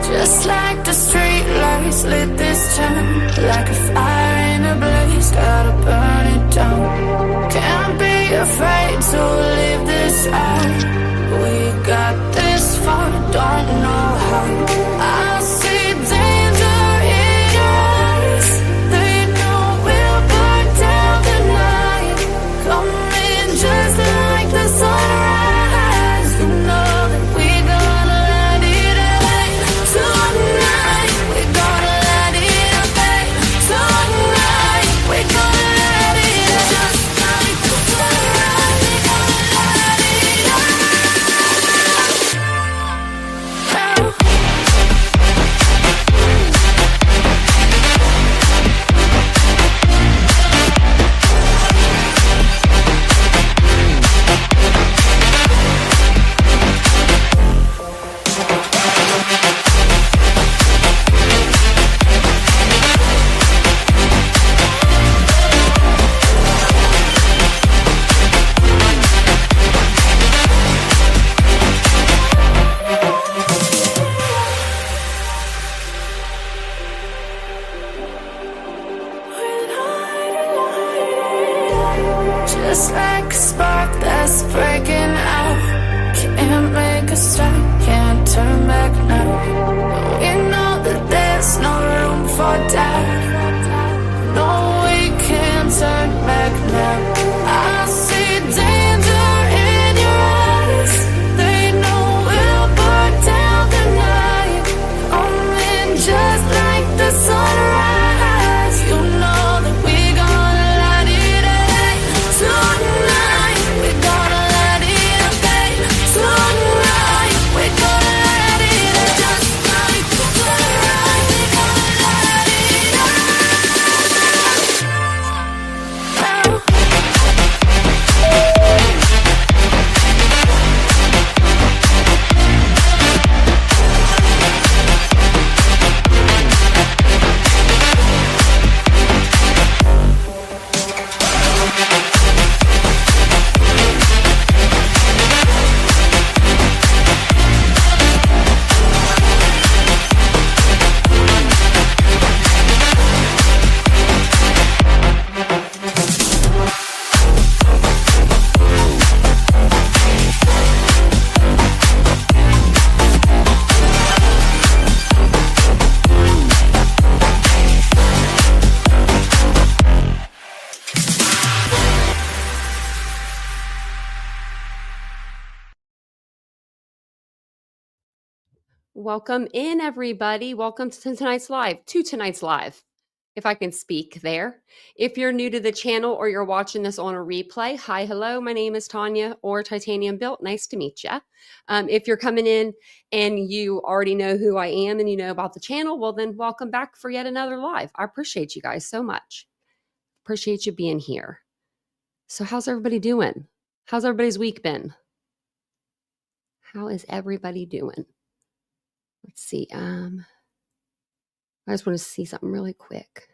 Just like the street lights lit this town, like a fire in a blaze, gotta burn it down. Can't be afraid to leave this out. We got this far, don't know how. I see danger in your eyes. They know we'll burn down the night. Coming just like the sunrise. You know that we gonna let it out. Tonight, we gonna let it out. Tonight, we gonna let it out. Just like the sunrise, we gonna let it out. Just like a spark that's breaking out. Can't make a stop, can't turn back now. We know that there's no room for doubt. No, we can't turn back now. I see danger in your eyes. They know we'll burn down the night. Coming just like the sunrise. You know that we gonna let it out. Tonight, we gonna let it out. Tonight, we gonna let it out. Just like the sunrise, we gonna let it out. Welcome in, everybody. Welcome to tonight's live, if I can speak there. If you're new to the channel or you're watching this on a replay, hi, hello, my name is Tanya or TitaniumBuilt. Nice to meet you. If you're coming in and you already know who I am and you know about the channel, well, then welcome back for yet another live. I appreciate you guys so much. Appreciate you being here. So how's everybody doing? How's everybody's week been? How is everybody doing? Let's see. I just want to see something really quick.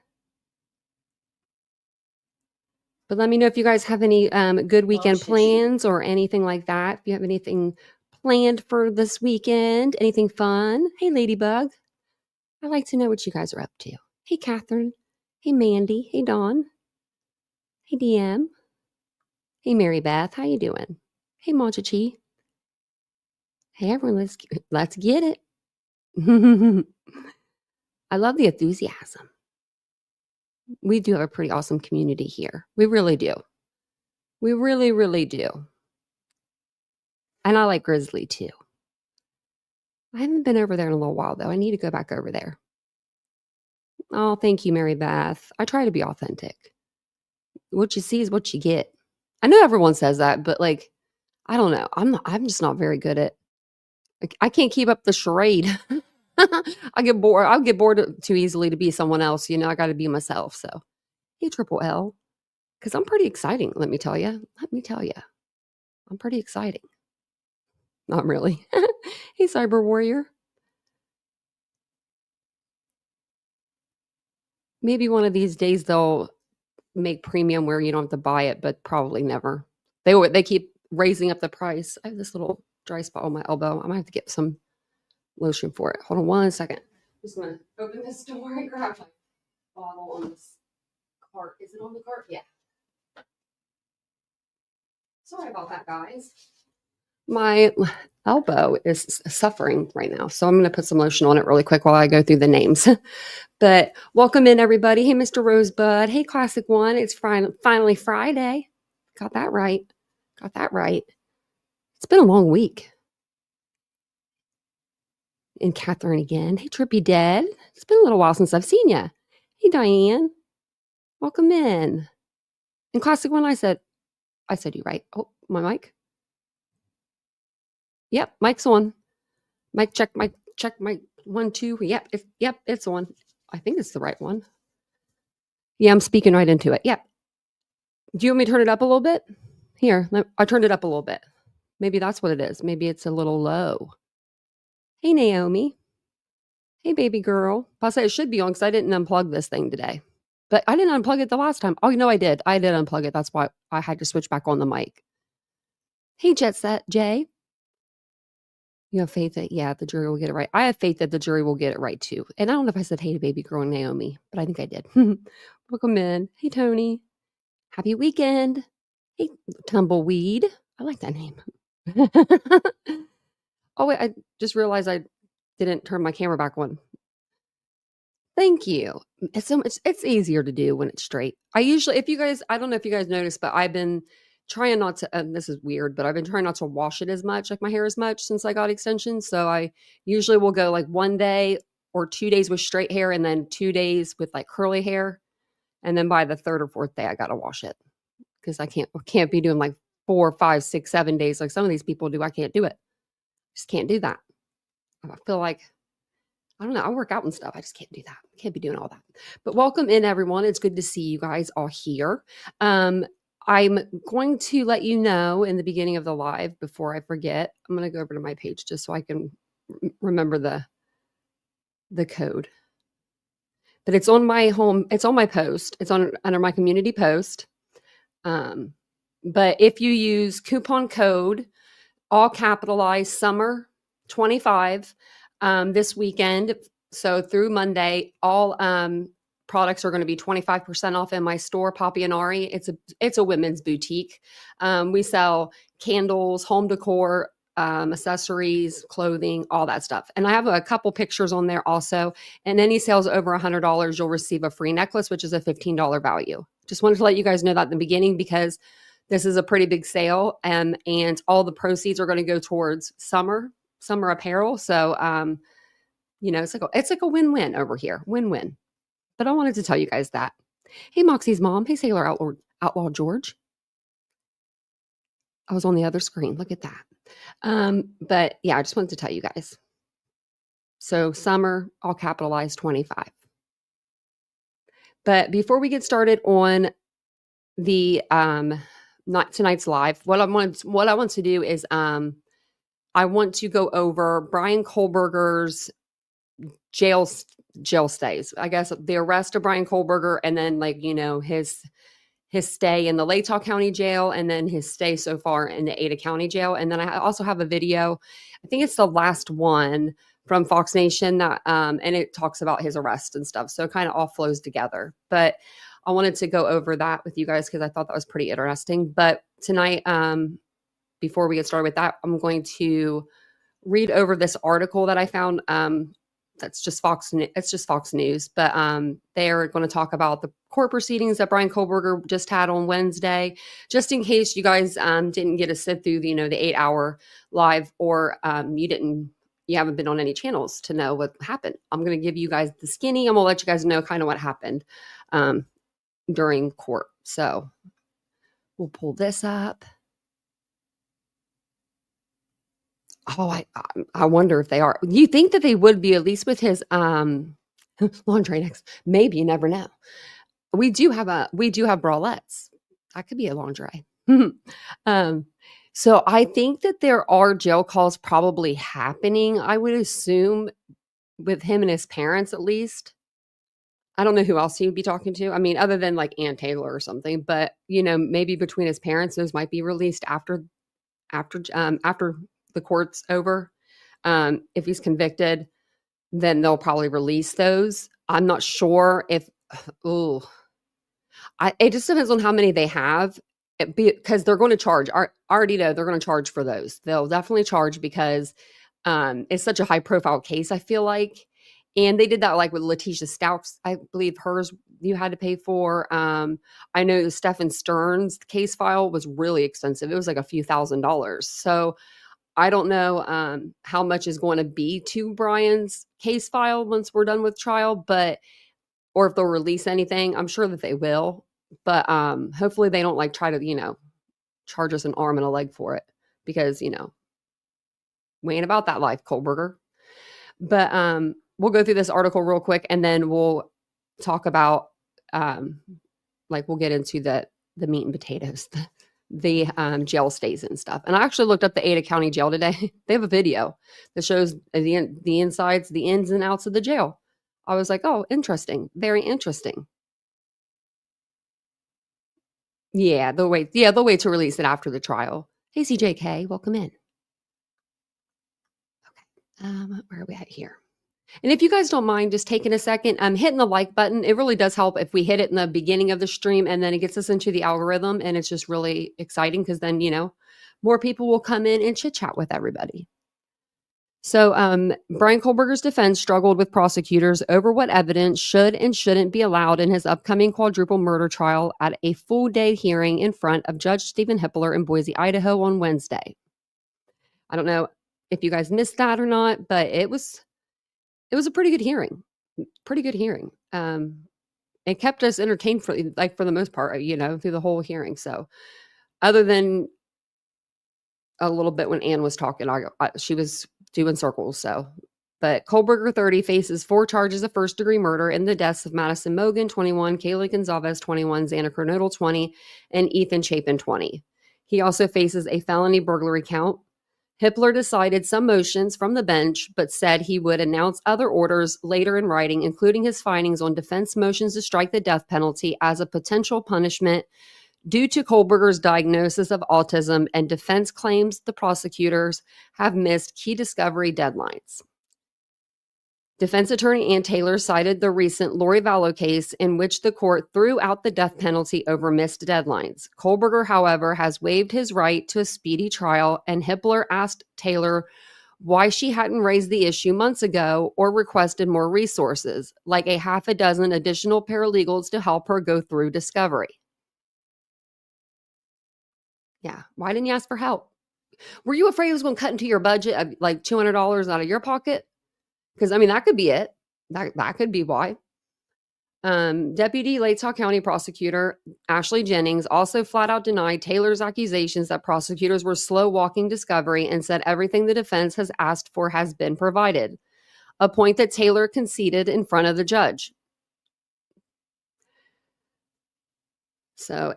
But let me know if you guys have any good weekend plans or anything like that. If you have anything planned for this weekend, anything fun. Hey, Ladybug. I'd like to know what you guys are up to. Hey, Catherine. Hey, Mandy. Hey, Dawn. Hey, DM. Hey, Mary Beth. How you doing? Hey, Montachi. Hey, everyone. Let's get it. I love the enthusiasm. We do have a pretty awesome community here. We really do. We really, really do. And I like Grizzly too. I haven't been over there in a little while though. I need to go back over there. Oh, thank you, Mary Beth. I try to be authentic. What you see is what you get. I know everyone says that, but like, I don't know. I'm just not very good at, like, I can't keep up the charade. I get bored. I'll get bored too easily to be someone else. You know, I got to be myself. So, hey, Triple L, because I'm pretty exciting. Let me tell you. I'm pretty exciting. Not really. Hey, Cyber Warrior. Maybe one of these days they'll make premium where you don't have to buy it, but probably never. They keep raising up the price. I have this little dry spot on my elbow. I might have to get some lotion for it. Hold on one second. I'm just going to open this door and grab my bottle on this cart. Is it on the cart? Yeah. Sorry about that, guys. My elbow is suffering right now, so I'm going to put some lotion on it really quick while I go through the names. But welcome in, everybody. Hey, Mr. Rosebud. Hey, Classic One. It's finally Friday. Got that right. It's been a long week. And Catherine again. Hey, Trippy Dead. It's been a little while since I've seen you. Hey, Diane. Welcome in. And Classic One, I said you right. Oh, my mic. Yep, mic's on. Mic check, mic 1, 2. Yep, it's on. I think it's the right one. Yeah, I'm speaking right into it. Yep. Do you want me to turn it up a little bit? Here, I turned it up a little bit. Maybe that's what it is. Maybe it's a little low. Hey, Naomi. Hey, baby girl. I'll say it should be on because I didn't unplug this thing today. But I didn't unplug it the last time. Oh, no, I did. I did unplug it. That's why I had to switch back on the mic. Hey, Jet Set Jay. You have faith that, the jury will get it right. I have faith that the jury will get it right, too. And I don't know if I said, hey, to baby girl and Naomi, but I think I did. Welcome in. Hey, Tony. Happy weekend. Hey, Tumbleweed. I like that name. Oh, wait, I just realized I didn't turn my camera back on. Thank you. It's easier to do when it's straight. I usually, I don't know if you guys noticed, but I've been trying not to, this is weird, but I've been trying not to wash it as much, like my hair as much since I got extensions. So I usually will go like 1 day or 2 days with straight hair and then 2 days with like curly hair. And then by the 3rd or 4th day, I got to wash it because I can't be doing like 4, 5, 6, 7 days like some of these people do. I can't do it. Just can't do that. I feel like, I don't know. I work out and stuff. I just can't do that. I can't be doing all that. But welcome in, everyone. It's good to see you guys all here. I'm going to let you know in the beginning of the live before I forget. I'm going to go over to my page just so I can remember the code. But it's on my home. It's on my post. It's under my community post. But if you use coupon code, all capitalized, summer 25, this weekend, so through Monday, all products are going to be 25% off in my store, Poppy and Ari. It's a women's boutique. We sell candles, home decor, accessories, clothing, all that stuff. And I have a couple pictures on there also. And any sales over $100, you'll receive a free necklace, which is a $15 value. Just wanted to let you guys know that in the beginning because this is a pretty big sale, and all the proceeds are going to go towards summer apparel. So, it's like a win-win over here, win-win. But I wanted to tell you guys that. Hey, Moxie's mom. Hey, Sailor Outlaw George. I was on the other screen. Look at that. But yeah, I just wanted to tell you guys. So summer, all capitalized 25. But before we get started on the not tonight's live, what I want to do is I want to go over Brian Kohlberger's jail stays. I guess the arrest of Brian Kohlberger, and then his stay in the Latah County Jail, and then his stay so far in the Ada County Jail. And then I also have a video. I think it's the last one from Fox Nation that and it talks about his arrest and stuff. So it kind of all flows together. But I wanted to go over that with you guys because I thought that was pretty interesting. But tonight, before we get started with that, I'm going to read over this article that I found. That's just Fox. It's just Fox News, but they're going to talk about the court proceedings that Brian Kohlberger just had on Wednesday, just in case you guys didn't get to sit through the 8-hour live, or you haven't been on any channels to know what happened. I'm going to give you guys the skinny. I'm going to let you guys know kind of what happened during court. So we'll pull this up. Oh, I wonder if they are. You think that they would be, at least with his laundry next? Maybe, you never know. We do have bralettes. That could be a lingerie. So I think that there are jail calls probably happening. I would assume with him and his parents, at least. I don't know who else he would be talking to. I mean, other than like Ann Taylor or something, but maybe between his parents, those might be released after the court's over. If he's convicted, then they'll probably release those. I'm not sure if, it just depends on how many they have, because they're going to charge. I already know they're going to charge for those. They'll definitely charge because it's such a high profile case, I feel like. And they did that like with Letitia Stouts, I believe hers you had to pay for. I know Stephen Stern's case file was really expensive. It was like a few $1,000s. So I don't know how much is going to be to Brian's case file once we're done with trial, but or if they'll release anything. I'm sure that they will, but hopefully they don't like try to, charge us an arm and a leg for it, because, we ain't about that life, Kohlberger. But we'll go through this article real quick, and then we'll talk about we'll get into the meat and potatoes, the jail stays and stuff. And I actually looked up the Ada County Jail today. They have a video that shows the insides, the ins and outs of the jail. I was like, oh, interesting. Very interesting. Yeah, they'll wait to release it after the trial. Hey, CJK, welcome in. Okay, where are we at here? And if you guys don't mind just taking a second, hitting the like button, it really does help if we hit it in the beginning of the stream, and then it gets us into the algorithm, and it's just really exciting because then, more people will come in and chit chat with everybody. So Brian Kohlberger's defense struggled with prosecutors over what evidence should and shouldn't be allowed in his upcoming quadruple murder trial at a full-day hearing in front of Judge Stephen Hippler in Boise, Idaho on Wednesday. I don't know if you guys missed that or not, but it was a pretty good hearing. It kept us entertained for the most part, through the whole hearing. So other than a little bit when Ann was talking, she was doing circles. So, but Kohlberger 30 faces 4 charges of first-degree murder in the deaths of Madison Mogen, 21, Kaylee Gonzalez, 21, Xana Kernodle, 20, and Ethan Chapin, 20. He also faces a felony burglary count. Hippler decided some motions from the bench, but said he would announce other orders later in writing, including his findings on defense motions to strike the death penalty as a potential punishment due to Kohlberger's diagnosis of autism, and defense claims the prosecutors have missed key discovery deadlines. Defense attorney Ann Taylor cited the recent Lori Vallow case in which the court threw out the death penalty over missed deadlines. Kohlberger, however, has waived his right to a speedy trial, and Hippler asked Taylor why she hadn't raised the issue months ago or requested more resources, like a half a dozen additional paralegals to help her go through discovery. Yeah, why didn't you ask for help? Were you afraid it was going to cut into your budget of like $200 out of your pocket? Because, that could be it. That could be why. Deputy Latah County Prosecutor Ashley Jennings also flat out denied Taylor's accusations that prosecutors were slow walking discovery and said everything the defense has asked for has been provided, a point that Taylor conceded in front of the judge. So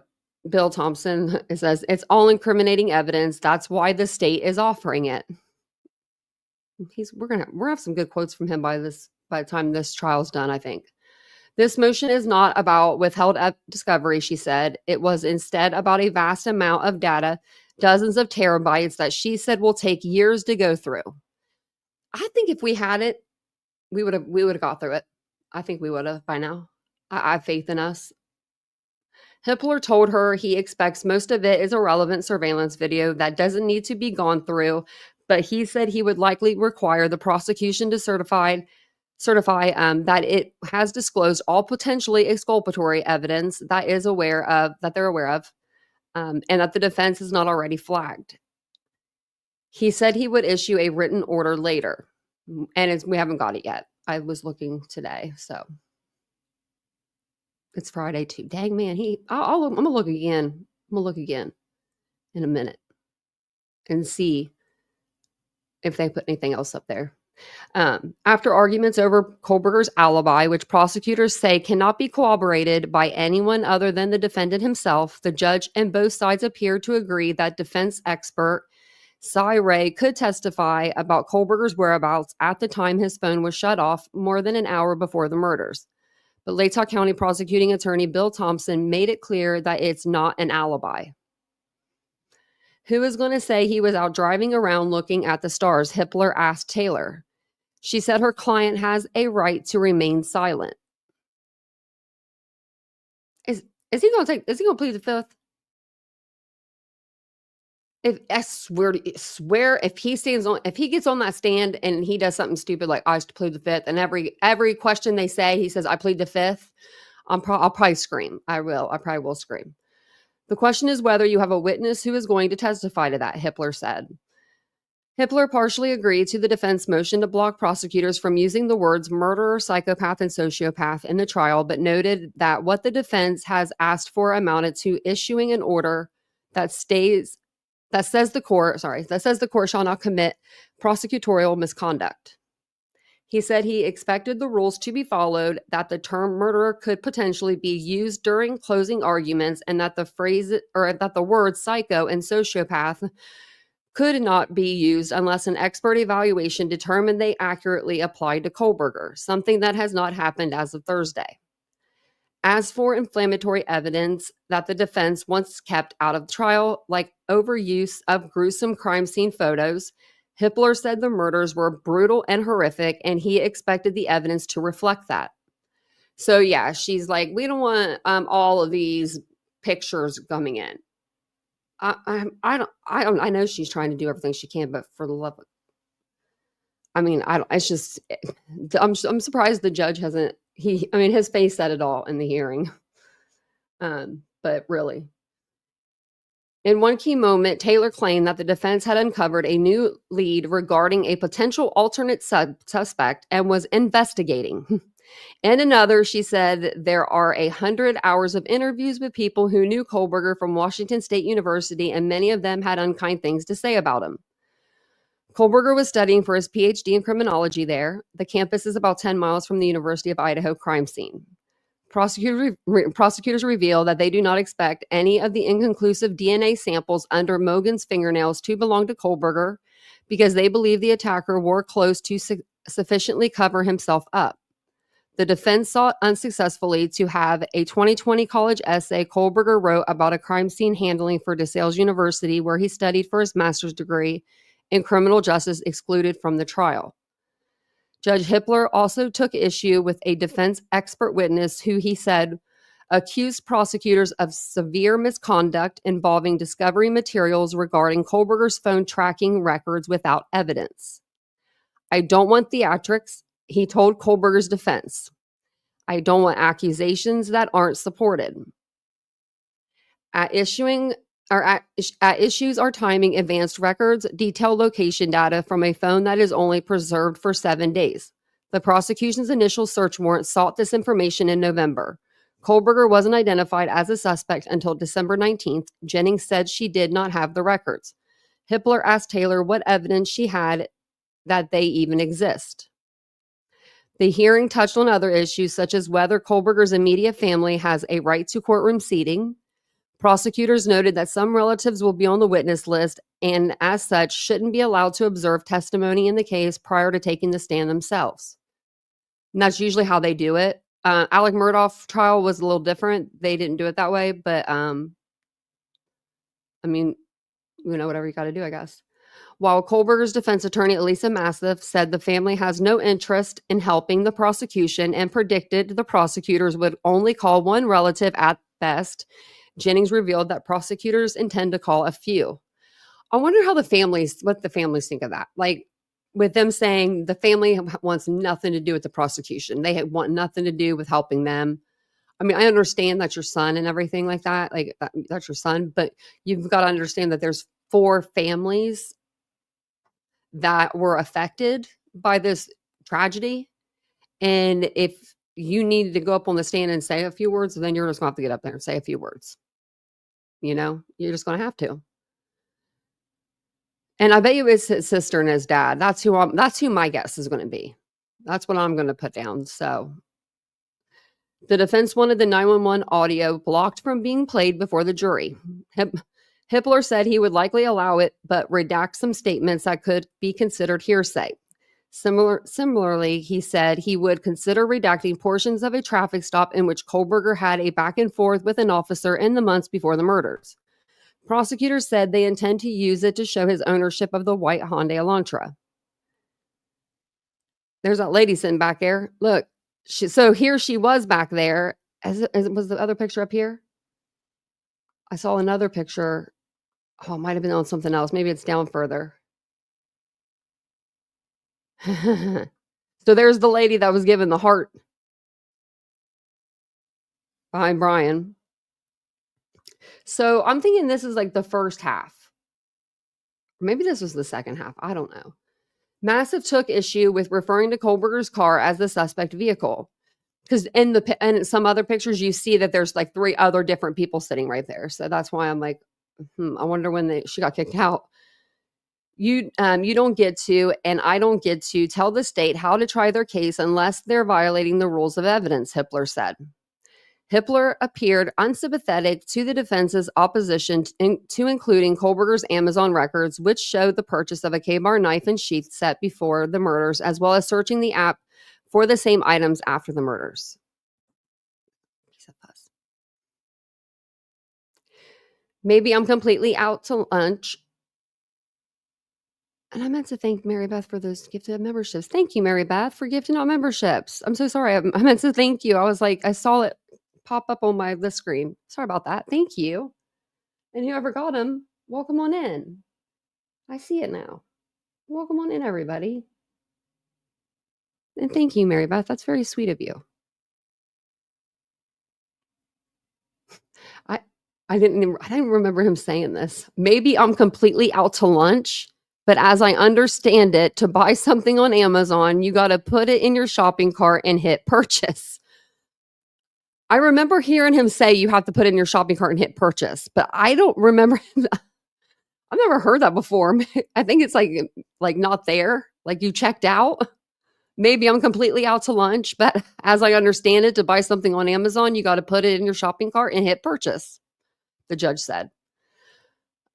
Bill Thompson says it's all incriminating evidence. That's why the state is offering it. We're gonna have some good quotes from him by the time this trial's done, I think. This motion is not about withheld discovery, she said. It was instead about a vast amount of data, dozens of terabytes that she said will take years to go through. I think if we had it, we would have got through it. I think we would have by now. I have faith in us. Hippler told her he expects most of it is irrelevant surveillance video that doesn't need to be gone through, but he said he would likely require the prosecution to certify that it has disclosed all potentially exculpatory evidence that they're aware of, and that the defense is not already flagged. He said he would issue a written order later, and we haven't got it yet. I was looking today, so it's Friday too. Dang man, I'm gonna look again. I'm gonna look again in a minute and see if they put anything else up there. After arguments over Kohlberger's alibi, which prosecutors say cannot be corroborated by anyone other than the defendant himself, the judge and both sides appeared to agree that defense expert Cy Ray could testify about Kohlberger's whereabouts at the time his phone was shut off more than an hour before the murders. But Latah County prosecuting attorney Bill Thompson made it clear that it's not an alibi. Who is going to say he was out driving around looking at the stars? Hippler asked Taylor. She said her client has a right to remain silent. Is he going to plead the fifth? If I swear if he gets on that stand and he does something stupid like I used to plead the fifth, and every question they say he says I plead the fifth, I'll probably scream. I probably will scream. The question is whether you have a witness who is going to testify to that, Hippler said. Hippler partially agreed to the defense motion to block prosecutors from using the words murderer, psychopath, and sociopath in the trial, but noted that what the defense has asked for amounted to issuing an order that says the court shall not commit prosecutorial misconduct. He said he expected the rules to be followed, that the term murderer could potentially be used during closing arguments, and that the words psycho and sociopath could not be used unless an expert evaluation determined they accurately applied to Kohlberger, something that has not happened as of Thursday. As for inflammatory evidence that the defense wants kept out of the trial, like overuse of gruesome crime scene photos, Hippler said the murders were brutal and horrific, and he expected the evidence to reflect that. So yeah, she's like, we don't want all of these pictures coming in. I know she's trying to do everything she can, but for the love of, it's just, I'm surprised the judge hasn't, his face said it all in the hearing. But really. In one key moment, Taylor claimed that the defense had uncovered a new lead regarding a potential alternate suspect and was investigating. And another, she said there are 100 hours of interviews with people who knew Kohlberger from Washington State University, and many of them had unkind things to say about him. Kohlberger was studying for his PhD in criminology there. The campus is about 10 miles from the University of Idaho crime scene. Prosecutors reveal that they do not expect any of the inconclusive DNA samples under Mogen's fingernails to belong to Kohlberger because they believe the attacker wore clothes to sufficiently cover himself up. The defense sought unsuccessfully to have a 2020 college essay Kohlberger wrote about a crime scene handling for DeSales University, where he studied for his master's degree in criminal justice, excluded from the trial. Judge Hippler also took issue with a defense expert witness who he said accused prosecutors of severe misconduct involving discovery materials regarding Kohlberger's phone tracking records without evidence. I don't want theatrics, he told Kohlberger's defense. I don't want accusations that aren't supported. At issues are timing advanced records, detailed location data from a phone that is only preserved for 7 days. The prosecution's initial search warrant sought this information in November. Kohlberger wasn't identified as a suspect until December 19th. Jennings said she did not have the records. Hippler asked Taylor what evidence she had that they even exist. The hearing touched on other issues, such as whether Kohlberger's immediate family has a right to courtroom seating. Prosecutors noted that some relatives will be on the witness list and, as such, shouldn't be allowed to observe testimony in the case prior to taking the stand themselves. And that's usually how they do it. Alec Murdaugh's trial was a little different. They didn't do it that way, but whatever you got to do, I guess. While Kohlberger's defense attorney, Elisa Massif, said the family has no interest in helping the prosecution and predicted the prosecutors would only call one relative at best, Jennings revealed that prosecutors intend to call a few. I wonder what the families think of that. Like, with them saying the family wants nothing to do with the prosecution. They want nothing to do with helping them. I understand that's your son and everything like that. Like, that's your son, but you've got to understand that there's 4 families that were affected by this tragedy. And if you needed to go up on the stand and say a few words, then you're just going to have to get up there and say a few words. You're just going to have to. And I bet you it's his sister and his dad. That's who my guess is going to be. That's what I'm going to put down. So the defense wanted the 911 audio blocked from being played before the jury. Hippler said he would likely allow it, but redact some statements that could be considered hearsay. Similarly, he said he would consider redacting portions of a traffic stop in which Kohlberger had a back and forth with an officer in the months before the murders. Prosecutors said they intend to use it to show his ownership of the white Hyundai Elantra. There's that lady sitting back there. Look, so here she was back there. As was the other picture up here? I saw another picture. Oh, it might have been on something else. Maybe it's down further. So there's the lady that was given the heart behind Brian. So I'm thinking this is like the first half. Maybe this was the second half. I don't know. Massive took issue with referring to Kohlberger's car as the suspect vehicle. Because in some other pictures, you see that there's like 3 other different people sitting right there. So that's why I'm like, I wonder when she got kicked out. You don't get to, and I don't get to tell the state how to try their case unless they're violating the rules of evidence, Hippler said. Hippler appeared unsympathetic to the defense's opposition to including Kohlberger's Amazon records, which showed the purchase of a K-bar knife and sheath set before the murders, as well as searching the app for the same items after the murders. Maybe I'm completely out to lunch. And I meant to thank Mary Beth for those gifted memberships. Thank you, Mary Beth, for gifting out memberships. I'm so sorry. I meant to thank you. I was like, I saw it pop up on the screen. Sorry about that. Thank you. And whoever got them, welcome on in. I see it now. Welcome on in, everybody. And thank you, Mary Beth. That's very sweet of you. I didn't remember him saying this. Maybe I'm completely out to lunch, but as I understand it, to buy something on Amazon, you got to put it in your shopping cart and hit purchase. I remember hearing him say you have to put it in your shopping cart and hit purchase, but I don't remember him. I've never heard that before. I think it's like not there, like you checked out. Maybe I'm completely out to lunch, but as I understand it, to buy something on Amazon, you got to put it in your shopping cart and hit purchase, the judge said.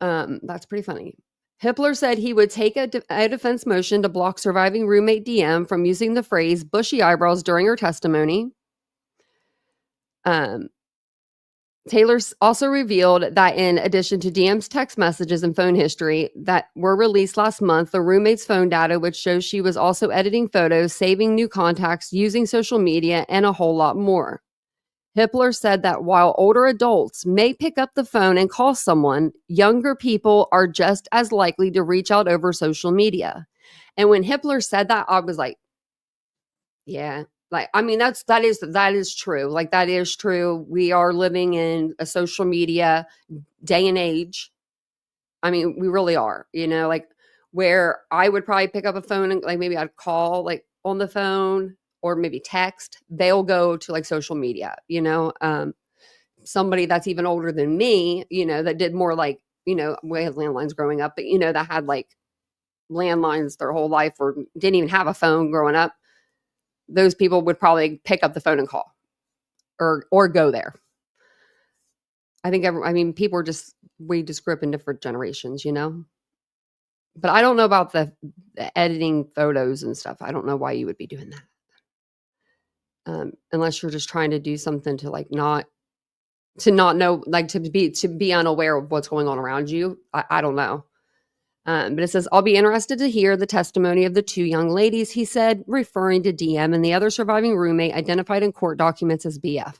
That's pretty funny. Hippler said he would take a defense motion to block surviving roommate DM from using the phrase bushy eyebrows during her testimony. Taylor also revealed that in addition to DM's text messages and phone history that were released last month, the roommate's phone data, which shows she was also editing photos, saving new contacts, using social media, and a whole lot more. Hippler said that while older adults may pick up the phone and call someone, younger people are just as likely to reach out over social media. And when Hippler said that, I was like, yeah. Like, I mean, that is true. Like, that is true. We are living in a social media day and age. I mean, we really are, like where I would probably pick up a phone and like maybe I'd call like on the phone or maybe text. They'll go to like social media, somebody that's even older than me, that did more like, we had landlines growing up, but that had like landlines their whole life or didn't even have a phone growing up. Those people would probably pick up the phone and call or go there. I think people are we just grew up in different generations, but I don't know about the editing photos and stuff. I don't know why you would be doing that. Unless you're just trying to do something to like not know, like to be unaware of what's going on around you. I don't know. But it says, I'll be interested to hear the testimony of the 2 young ladies, he said, referring to DM and the other surviving roommate identified in court documents as BF.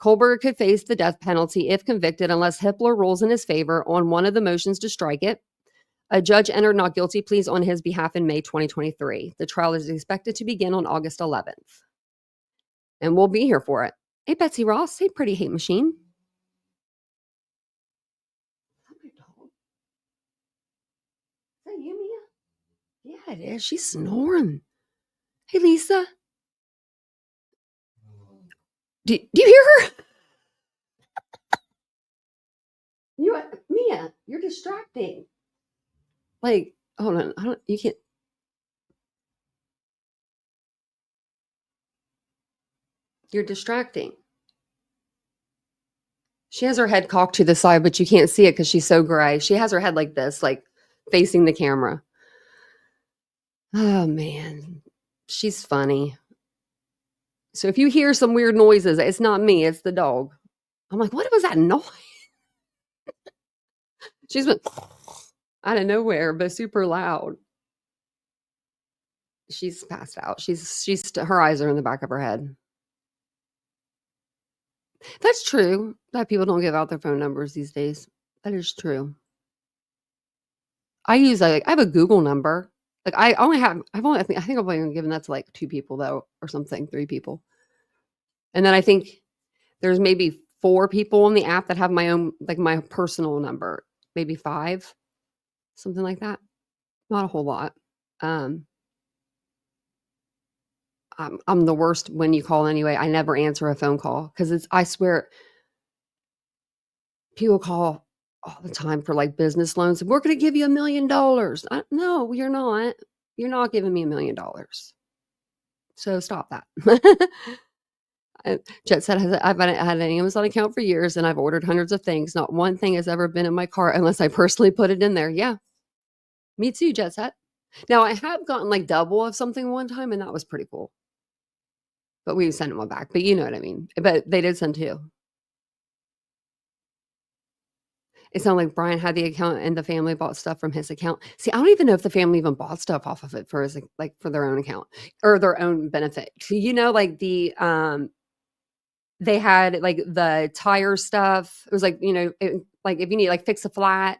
Kohlberger could face the death penalty if convicted unless Hippler rules in his favor on one of the motions to strike it. A judge entered not guilty pleas on his behalf in May 2023. The trial is expected to begin on August 11th. And we'll be here for it. Hey, Betsy Ross. Hey, Pretty Hate Machine. Is that you, Mia? Yeah, it is. She's snoring. Hey, Lisa. Do you hear her? Mia, you're distracting. Like, hold on. You can't. You're distracting. She has her head cocked to the side, but you can't see it because she's so gray. She has her head like this, like facing the camera. Oh, man. She's funny. So if you hear some weird noises, it's not me. It's the dog. I'm like, what was that noise? She's been out of nowhere, but super loud. She's passed out. Her eyes are in the back of her head. That's true that people don't give out their phone numbers these days. That is true. I have a Google number. Like I think I've only given that to like 2 people though, or something, 3 people. And then I think there's maybe 4 people on the app that have my own, like my personal number, maybe 5, something like that. Not a whole lot. I'm the worst when you call anyway. I never answer a phone call because I swear, people call all the time for like business loans. We're going to give you $1 million. No, you're not. You're not giving me $1 million. So stop that. Jet said, I've had an Amazon account for years and I've ordered hundreds of things. Not one thing has ever been in my cart unless I personally put it in there. Yeah, me too, Jet set. Now I have gotten like double of something one time and that was pretty cool. But we sent them back. But you know what I mean. But they did send 2. It sounded like Brian had the account and the family bought stuff from his account. See, I don't even know if the family even bought stuff off of it for his, like for their own account or their own benefit. You know, like they had like the tire stuff. It was like, you know, like if you need like fix a flat,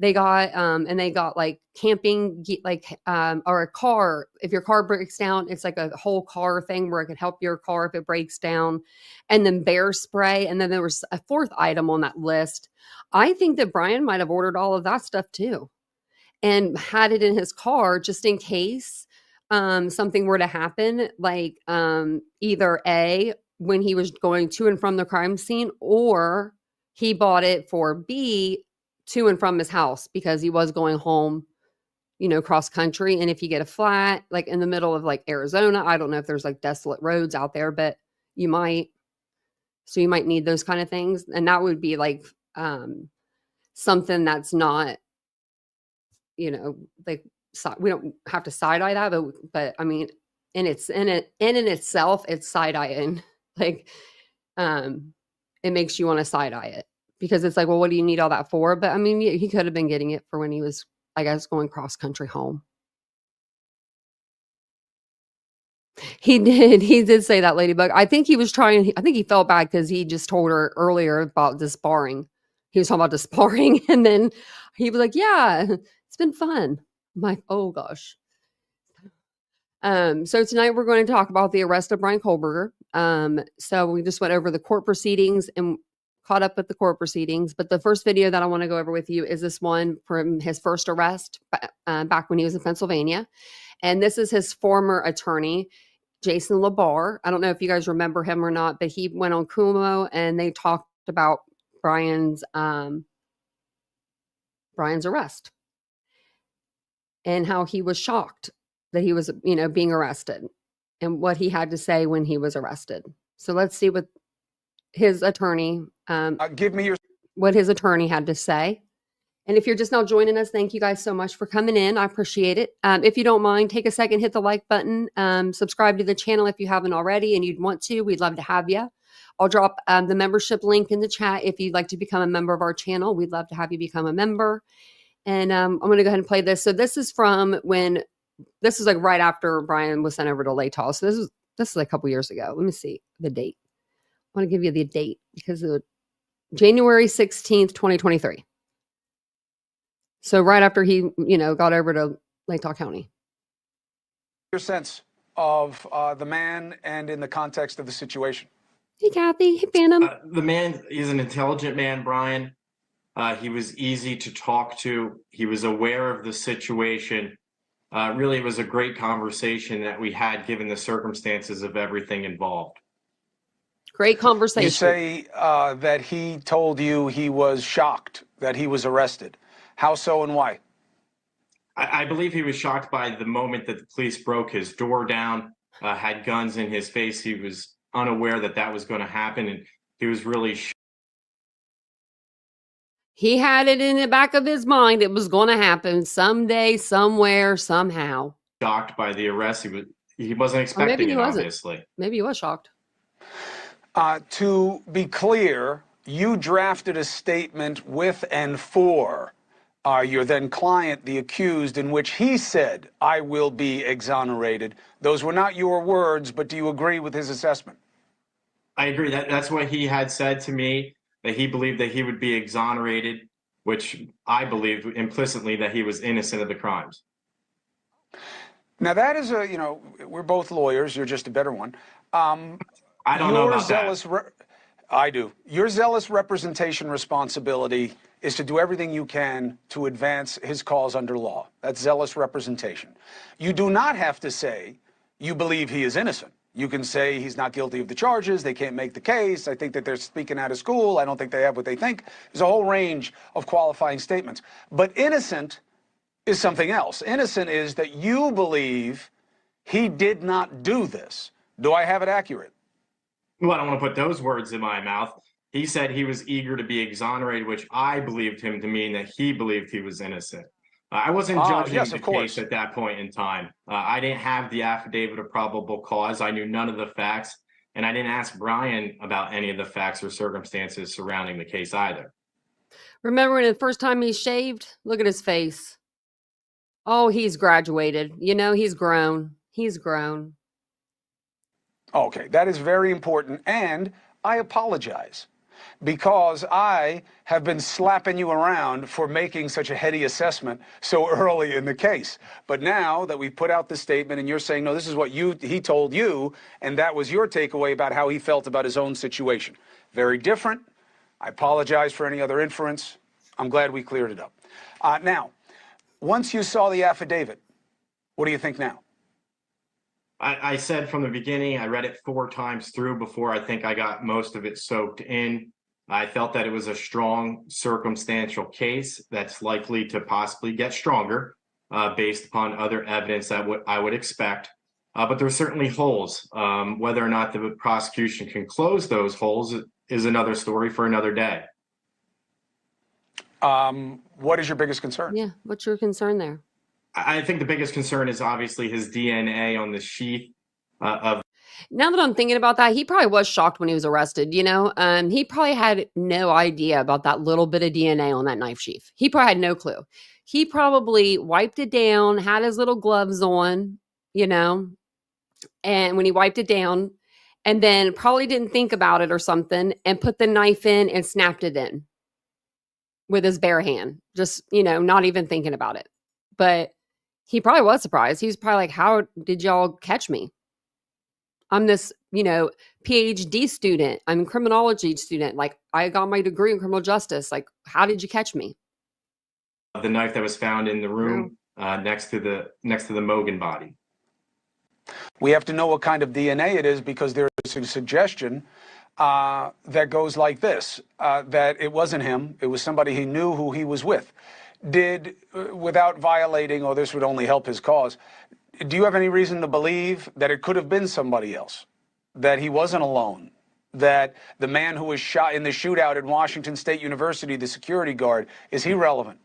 they got and they got like camping or a car. If your car breaks down, it's like a whole car thing where it can help your car if it breaks down. And then bear spray. And then there was a 4th item on that list. I think that Brian might have ordered all of that stuff too and had it in his car just in case something were to happen, like either A, when he was going to and from the crime scene, or he bought it for B, to and from his house because he was going home, you know, cross country. And if you get a flat, like in the middle of like Arizona, I don't know if there's like desolate roads out there, but you might. So you might need those kind of things. And that would be like something that's not, you know, like we don't have to side eye that, but I mean, in itself, it's side eyeing. Like, it makes you want to side eye it because it's like, well, what do you need all that for? But I mean, he could have been getting it for when he was, I guess, going cross country home. He did say that, Ladybug. I think he felt bad because he just told her earlier about disbarring. He was talking about disbarring, and then he was like, yeah, it's been fun. I'm like, oh gosh. So tonight we're going to talk about the arrest of Brian Kohlberger. So we just went over the court proceedings and caught up with the court proceedings. But the first video that I want to go over with you is this one from his first arrest back when he was in Pennsylvania. And this is his former attorney, Jason LaBar. I don't know if you guys remember him or not, but he went on Kumo and they talked about Brian's arrest and how he was shocked that he was, you know, being arrested and what he had to say when he was arrested. So let's see what his attorney, what his attorney had to say. And if you're just now joining us, thank you guys so much for coming in. I appreciate it. If you don't mind, take a second, hit the like button, subscribe to the channel if you haven't already and you'd want to. We'd love to have you. I'll drop the membership link in the chat if you'd like to become a member of our channel. We'd love to have you become a member. And I'm going to go ahead and play this. So this is from this is like right after Brian was sent over to Latah. So this is like a couple years ago. Let me see the date. I want to give you the date because of January 16th, 2023. So right after he, you know, got over to Latah County. Your sense of the man and in the context of the situation. Hey, Kathy. Hey, Phantom. The man is an intelligent man, Brian. He was easy to talk to. He was aware of the situation. Really, it was a great conversation that we had given the circumstances of everything involved. Great conversation. You say that he told you he was shocked that he was arrested. How so and why? I believe he was shocked by the moment that the police broke his door down, had guns in his face. He was unaware that that was going to happen, and he was really He had it in the back of his mind. It was going to happen someday, somewhere, somehow. Shocked by the arrest. He wasn't expecting it, obviously. Maybe he was shocked. To be clear, you drafted a statement with and for your then client, the accused, in which he said, "I will be exonerated." Those were not your words, but do you agree with his assessment? I agree. That's what he had said to me, that he believed that he would be exonerated, which I believed implicitly that he was innocent of the crimes. Now that is we're both lawyers. You're just a better one. I don't know about that. I do. Your zealous representation responsibility is to do everything you can to advance his cause under law. That's zealous representation. You do not have to say you believe he is innocent. You can say he's not guilty of the charges. They can't make the case. I think that they're speaking out of school. I don't think they have what they think. There's a whole range of qualifying statements. But innocent is something else. Innocent is that you believe he did not do this. Do I have it accurate? Well, I don't want to put those words in my mouth. He said he was eager to be exonerated, which I believed him to mean that he believed he was innocent. I wasn't judging the case at that point in time. I didn't have the affidavit of probable cause. I knew none of the facts, and I didn't ask Brian about any of the facts or circumstances surrounding the case either. Remember when the first time he shaved? Look at his face. Oh, he's graduated. You know, he's grown. He's grown. Okay, that is very important, and I apologize because I have been slapping you around for making such a heady assessment so early in the case. But now that we put out the statement and you're saying, no, this is what he told you, and that was your takeaway about how he felt about his own situation. Very different. I apologize for any other inference. I'm glad we cleared it up. Now, once you saw the affidavit, what do you think now? I said from the beginning, I read it 4 times through before I think I got most of it soaked in. I felt that it was a strong circumstantial case that's likely to possibly get stronger based upon other evidence that I would expect. But there's certainly holes. Whether or not the prosecution can close those holes is another story for another day. What is your biggest concern? Yeah, what's your concern there? I think the biggest concern is obviously his DNA on the sheath of. Now that I'm thinking about that, he probably was shocked when he was arrested, you know? He probably had no idea about that little bit of DNA on that knife sheath. He probably had no clue. He probably wiped it down, had his little gloves on, you know? And when he wiped it down, and then probably didn't think about it or something, and put the knife in and snapped it in with his bare hand. Just, you know, not even thinking about it. But he probably was surprised. He was probably like, how did y'all catch me? I'm this, you know, PhD student. I'm a criminology student. Like, I got my degree in criminal justice. Like, how did you catch me? The knife that was found in the room next to the Mogan body. We have to know what kind of DNA it is because there's a suggestion that goes like this, that it wasn't him. It was somebody he knew who he was with. Without violating, or this would only help his cause, do you have any reason to believe that it could have been somebody else, that he wasn't alone, that the man who was shot in the shootout at Washington State University, the security guard, is he relevant?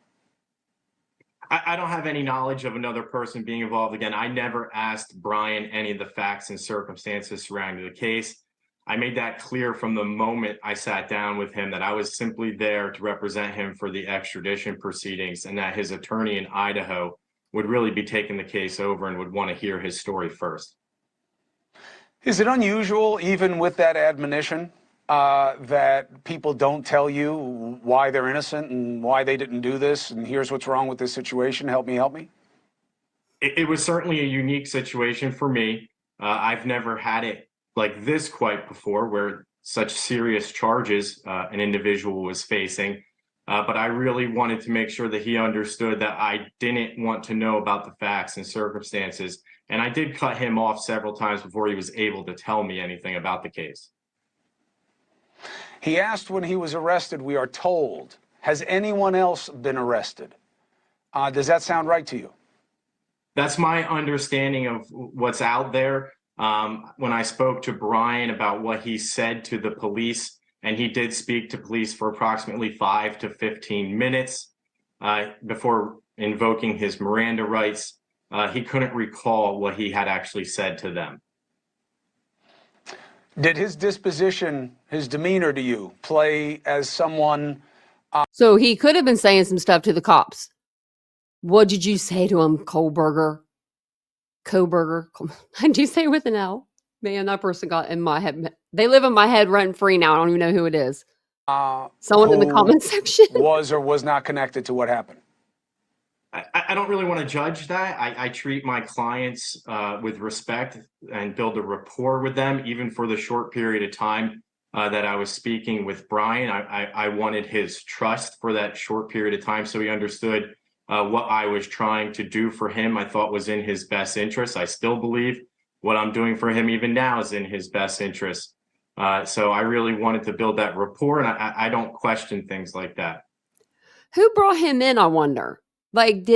I don't have any knowledge of another person being involved. Again, I never asked Brian any of the facts and circumstances surrounding the case. I made that clear from the moment I sat down with him that I was simply there to represent him for the extradition proceedings, and that his attorney in Idaho would really be taking the case over and would want to hear his story first. Is it unusual, even with that admonition, that people don't tell you why they're innocent and why they didn't do this, and here's what's wrong with this situation, help me, help me? It was certainly a unique situation for me. I've never had it like this quite before, where such serious charges an individual was facing. But I really wanted to make sure that he understood that I didn't want to know about the facts and circumstances. And I did cut him off several times before he was able to tell me anything about the case. He asked when he was arrested, we are told, has anyone else been arrested? Does that sound right to you? That's my understanding of what's out there. When I spoke to Brian about what he said to the police, and he did speak to police for approximately 5 to 15 minutes before invoking his Miranda rights, he couldn't recall what he had actually said to them. Did his disposition, his demeanor to you, play as someone... So he could have been saying some stuff to the cops. What did you say to him, Kohlberger? Kohlberger? Did you say it with an L? Man, that person got in my head. They live in my head rent free now. I don't even know who it is. Someone in the comment section. Was or was not connected to what happened. I don't really want to judge that. I treat my clients with respect and build a rapport with them, even for the short period of time that I was speaking with Brian. I wanted his trust for that short period of time so he understood what I was trying to do for him. I thought was in his best interest. I still believe what I'm doing for him even now is in his best interest. So I really wanted to build that rapport, and I don't question things like that. Who brought him in, I wonder? Like,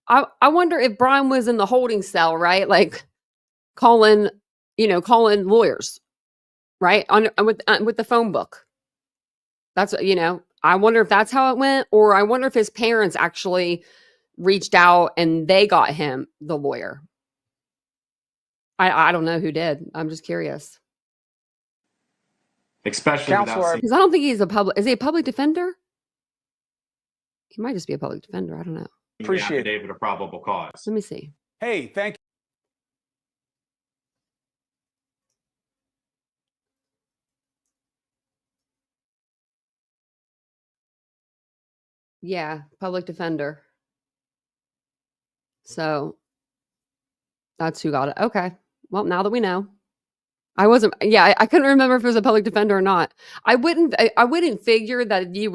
I wonder if Brian was in the holding cell, right? Like calling lawyers, right? With the phone book. That's, I wonder if that's how it went, or I wonder if his parents actually reached out and they got him the lawyer. I don't know who did. I'm just curious. Especially because I don't think he's is he a public defender? He might just be a public defender. I don't know. Appreciate it. A probable cause. Let me see. Hey, thank you. Yeah, public defender. So that's who got it. Okay. Well, now that we know. I couldn't remember if it was a public defender or not. I wouldn't figure that you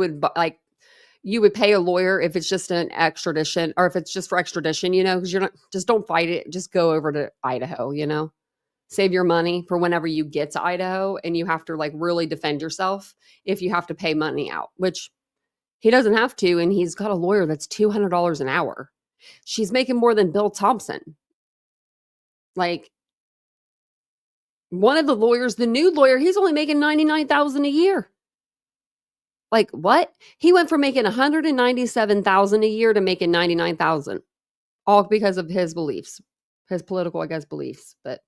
would pay a lawyer if it's just an extradition, or if it's just for extradition, because just don't fight it. Just go over to Idaho, save your money for whenever you get to Idaho and you have to really defend yourself if you have to pay money out, which he doesn't have to. And he's got a lawyer that's $200 an hour. She's making more than Bill Thompson. One of the lawyers, the new lawyer, he's only making $99,000 a year. What? He went from making $197,000 a year to making $99,000, all because of his beliefs, his political, beliefs. But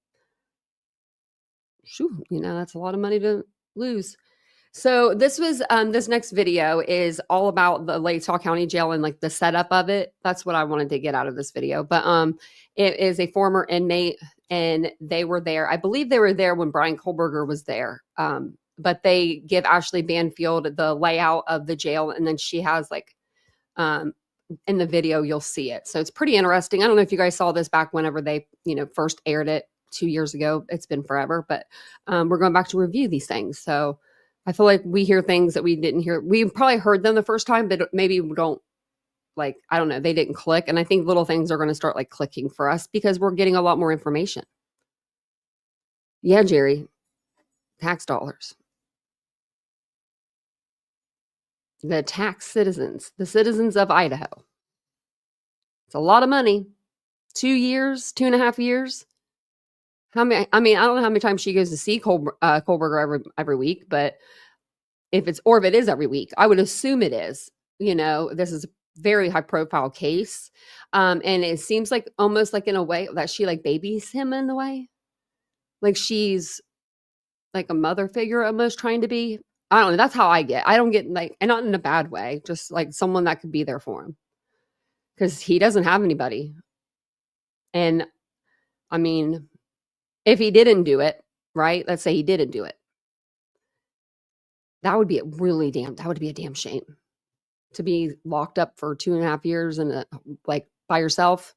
shoo, that's a lot of money to lose. So this next video is all about the Latah County Jail and the setup of it. That's what I wanted to get out of this video. But it is a former inmate, and they were there. I believe they were there when Brian Kohlberger was there. But they give Ashley Banfield the layout of the jail, and then she has in the video you'll see it. So it's pretty interesting. I don't know if you guys saw this back whenever they first aired it 2 years ago. It's been forever, but we're going back to review these things. So I feel like we hear things that we didn't hear. We probably heard them the first time, but maybe we don't I don't know. They didn't click. And I think little things are going to start clicking for us because we're getting a lot more information. Yeah, Jerry, tax dollars. The the citizens of Idaho. It's a lot of money. 2 years, 2.5 years. I don't know how many times she goes to see Kohlberger every week, but if it is every week, I would assume it is. This is a very high profile case. And it seems almost in a way that she babies him in the way. She's a mother figure almost trying to be. I don't know. That's how I get. I don't get and not in a bad way, just someone that could be there for him. Because he doesn't have anybody. And if he didn't do it, right? Let's say he didn't do it. That would be a damn shame. To be locked up for 2.5 years and by yourself.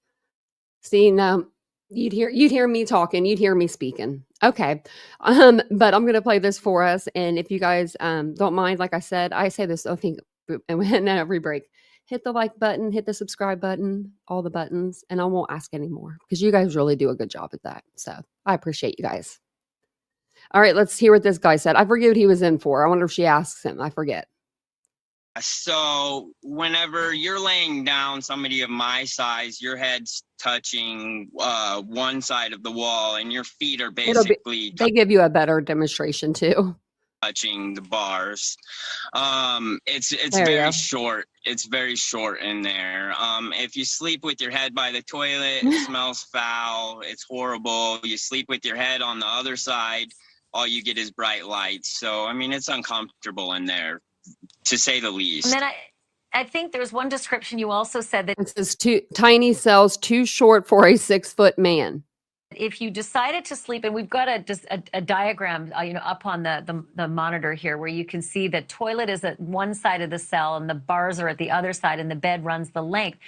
See, now you'd hear me talking, you'd hear me speaking. Okay. But I'm gonna play this for us. And if you guys don't mind, like I said, I say this, I think, in every break. Hit the like button, hit the subscribe button, all the buttons, and I won't ask anymore because you guys really do a good job at that. So I appreciate you guys. All right, let's hear what this guy said. I forget what he was in for. I wonder if she asks him. I forget. So whenever you're laying down, somebody of my size, your head's touching one side of the wall and your feet are basically they give you a better demonstration too. Touching the bars. It's very short. It's very short in there. If you sleep with your head by the toilet, it smells foul. It's horrible. You sleep with your head on the other side, all you get is bright lights. So, it's uncomfortable in there, to say the least. And then I think there's one description you also said that it says tiny cells too short for a 6-foot man. if you decided to sleep, and we've got a diagram, up on the monitor here, where you can see the toilet is at one side of the cell and the bars are at the other side, and the bed runs the length.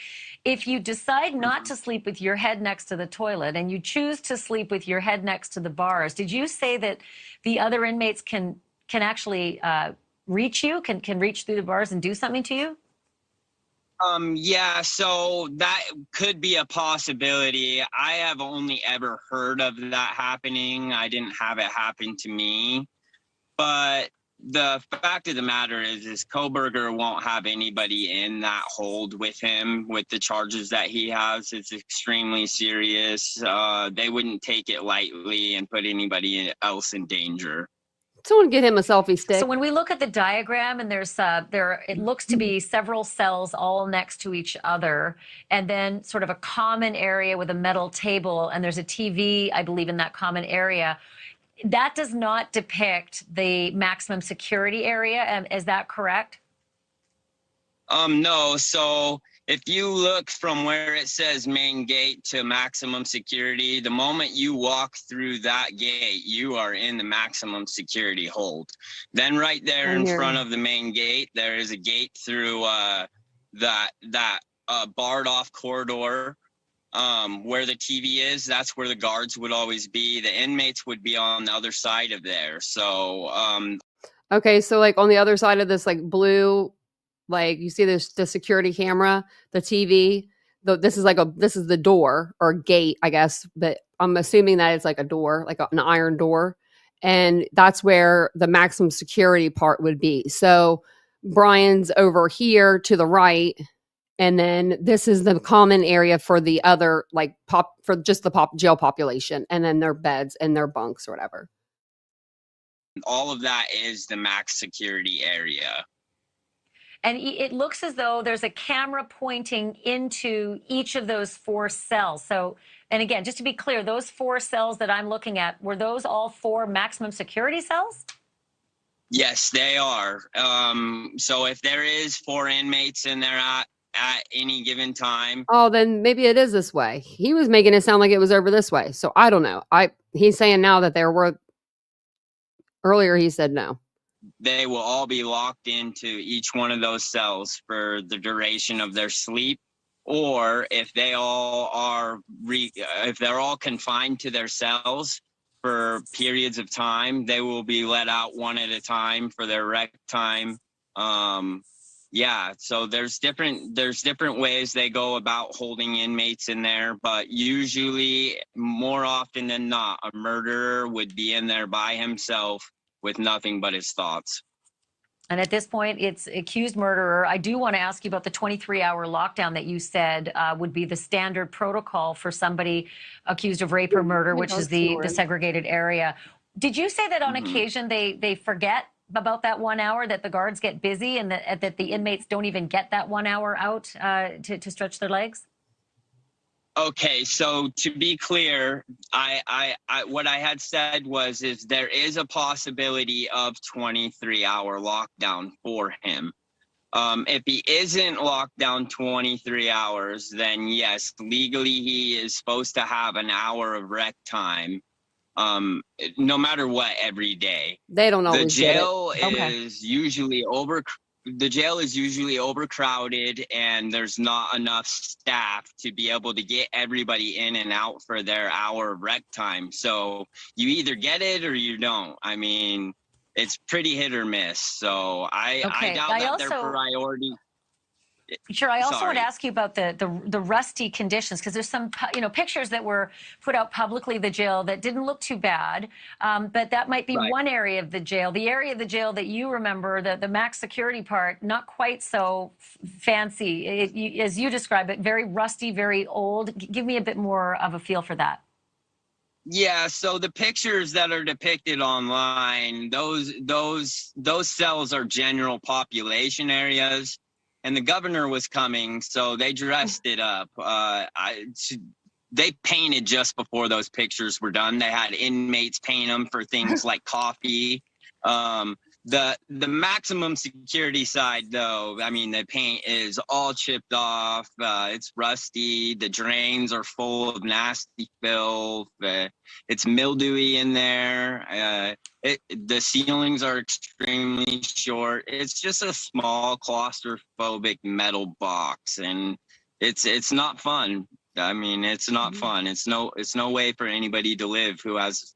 If you decide not to sleep with your head next to the toilet and you choose to sleep with your head next to the bars, did you say that the other inmates can actually reach you, can reach through the bars and do something to you? Yeah, so that could be a possibility. I have only ever heard of that happening. I didn't have it happen to me. But the fact of the matter is Koberger won't have anybody in that hold with him with the charges that he has. It's extremely serious. They wouldn't take it lightly and put anybody else in danger. Someone get him a selfie stick. So when we look at the diagram, and it looks to be several cells all next to each other, and then sort of a common area with a metal table, and there's a TV, I believe, in that common area. That does not depict the maximum security area. Is that correct? No. So if you look from where it says main gate to maximum security, the moment you walk through that gate, you are in the maximum security hold. Then right there in front of the main gate, there is a gate through that barred off corridor where the TV is. That's where the guards would always be. The inmates would be on the other side of there. So okay, so like on the other side of this like blue, like you see this, the security camera, the TV, this is the door or gate, I guess, but I'm assuming that it's like a door, like an iron door. And that's where the maximum security part would be. So Brian's over here to the right. And then this is the common area for the other, like for just the jail population, and then their beds and their bunks or whatever. all of that is the max security area. And it looks as though there's a camera pointing into each of those 4 cells. So, and again, just to be clear, those 4 cells that I'm looking at, were those all 4 maximum security cells? Yes, they are. So if there is 4 inmates in there at any given time. Oh, then maybe it is this way. He was making it sound like it was over this way. So I don't know. He's saying now that there were, earlier he said no. They will all be locked into each one of those cells for the duration of their sleep, or if they all are if they're all confined to their cells for periods of time, they will be let out one at a time for their rec time. Yeah, so there's different ways they go about holding inmates in there, but usually, more often than not, a murderer would be in there by himself with nothing but his thoughts. And at this point, it's accused murderer. I do want to ask you about the 23-hour lockdown that you said would be the standard protocol for somebody accused of rape or murder, which is the segregated area. Did you say that on occasion they forget about that 1 hour, that the guards get busy and that the inmates don't even get that 1 hour out to stretch their legs? Okay, so to be clear, I what I had said is there is a possibility of 23-hour lockdown for him. If he isn't locked down 23 hours, then yes, legally he is supposed to have an hour of rec time, no matter what, every day. They don't always. The jail is usually The jail is usually overcrowded, and there's not enough staff to be able to get everybody in and out for their hour of rec time. So you either get it or you don't. I mean, it's pretty hit or miss. So I doubt that their priority. Sure. I also want to ask you about the rusty conditions, because there's some pictures that were put out publicly of the jail that didn't look too bad, but that might be one area of the jail. The area of the jail that you remember, the max security part, not quite so fancy, as you describe it, very rusty, very old. Give me a bit more of a feel for that. Yeah, so the pictures that are depicted online, those cells are general population areas. And the governor was coming, so they dressed it up. They painted just before those pictures were done. They had inmates paint them for things like coffee. The maximum security side, though, I mean, the paint is all chipped off. It's rusty. The drains are full of nasty filth. It's mildewy in there. The ceilings are extremely short. It's just a small claustrophobic metal box, and it's not fun. I mean, it's not fun. It's no way for anybody to live who's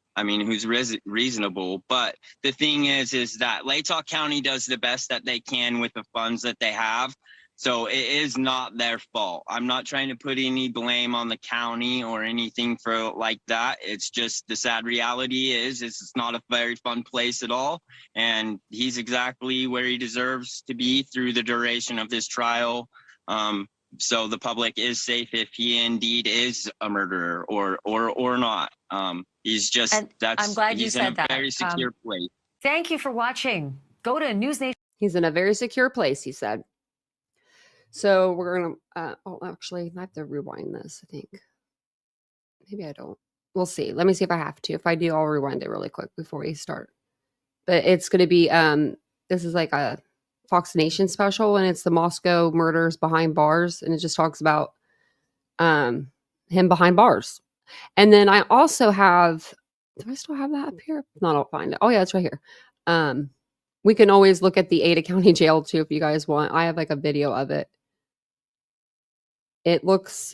reasonable. But the thing is that Latah County does the best that they can with the funds that they have. So it is not their fault. I'm not trying to put any blame on the county or anything for like that. It's just the sad reality is it's not a very fun place at all. And he's exactly where he deserves to be through the duration of this trial. So the public is safe if he indeed is a murderer or not. He's just, I'm glad you said that. Very secure place. Thank you for watching. Go to News Nation. He's in a very secure place, he said. So we're going to, actually, I have to rewind this, I think. Maybe I don't. We'll see. Let me see if I have to. If I do, I'll rewind it really quick before we start. But it's going to be, this is like a Fox Nation special, and it's the Moscow murders behind bars. And it just talks about him behind bars. And then I also have, do I still have that up here? No, I'll find it. Oh yeah, it's right here. We can always look at the Ada County Jail too if you guys want. I have like a video of it. It looks,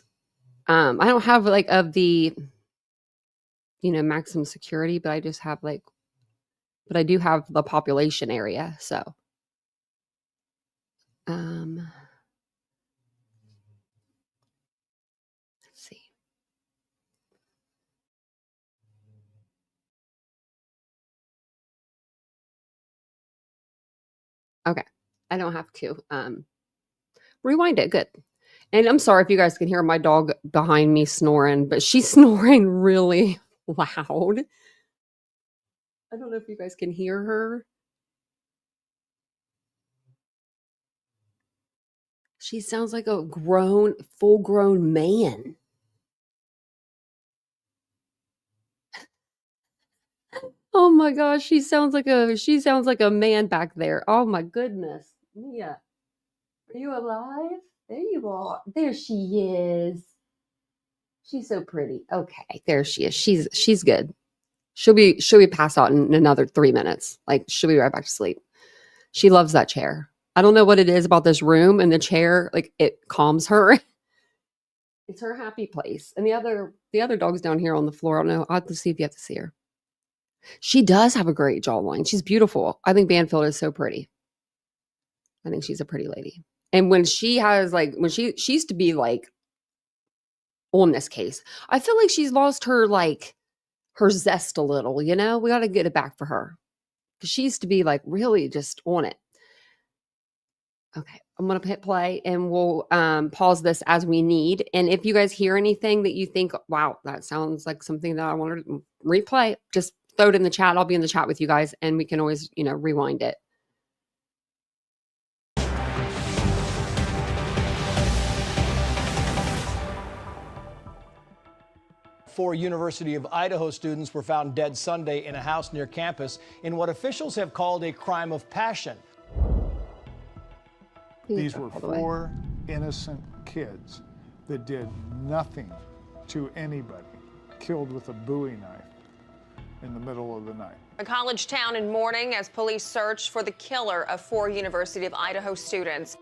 I don't have like of the, maximum security, but I just have but I do have the population area. So, let's see. Okay. I don't have to, rewind it. Good. And I'm sorry if you guys can hear my dog behind me snoring, but she's snoring really loud. I don't know if you guys can hear her. She sounds like a full-grown man. Oh my gosh, she sounds like a man back there. Oh my goodness. Mia, are you alive? There you are. There she is. She's so pretty. Okay, there she is. She's good. She'll be passed out in another 3 minutes. She'll be right back to sleep. She loves that chair. I don't know what it is about this room and the chair. It calms her. It's her happy place. And the other dog's down here on the floor. I don't know. I'll have to see if you have to see her. She does have a great jawline. She's beautiful. I think Banfield is so pretty. I think she's a pretty lady. And when she has she used to be on this case, I feel like she's lost her her zest a little, we got to get it back for her. Because she used to be really just on it. Okay, I'm going to hit play and we'll pause this as we need. And if you guys hear anything that you think, wow, that sounds like something that I wanted to replay, just throw it in the chat. I'll be in the chat with you guys and we can always, rewind it. Four University of Idaho students were found dead Sunday in a house near campus in what officials have called a crime of passion. These were four innocent kids that did nothing to anybody, killed with a Bowie knife in the middle of the night. A college town in mourning as police search for the killer of four University of Idaho students.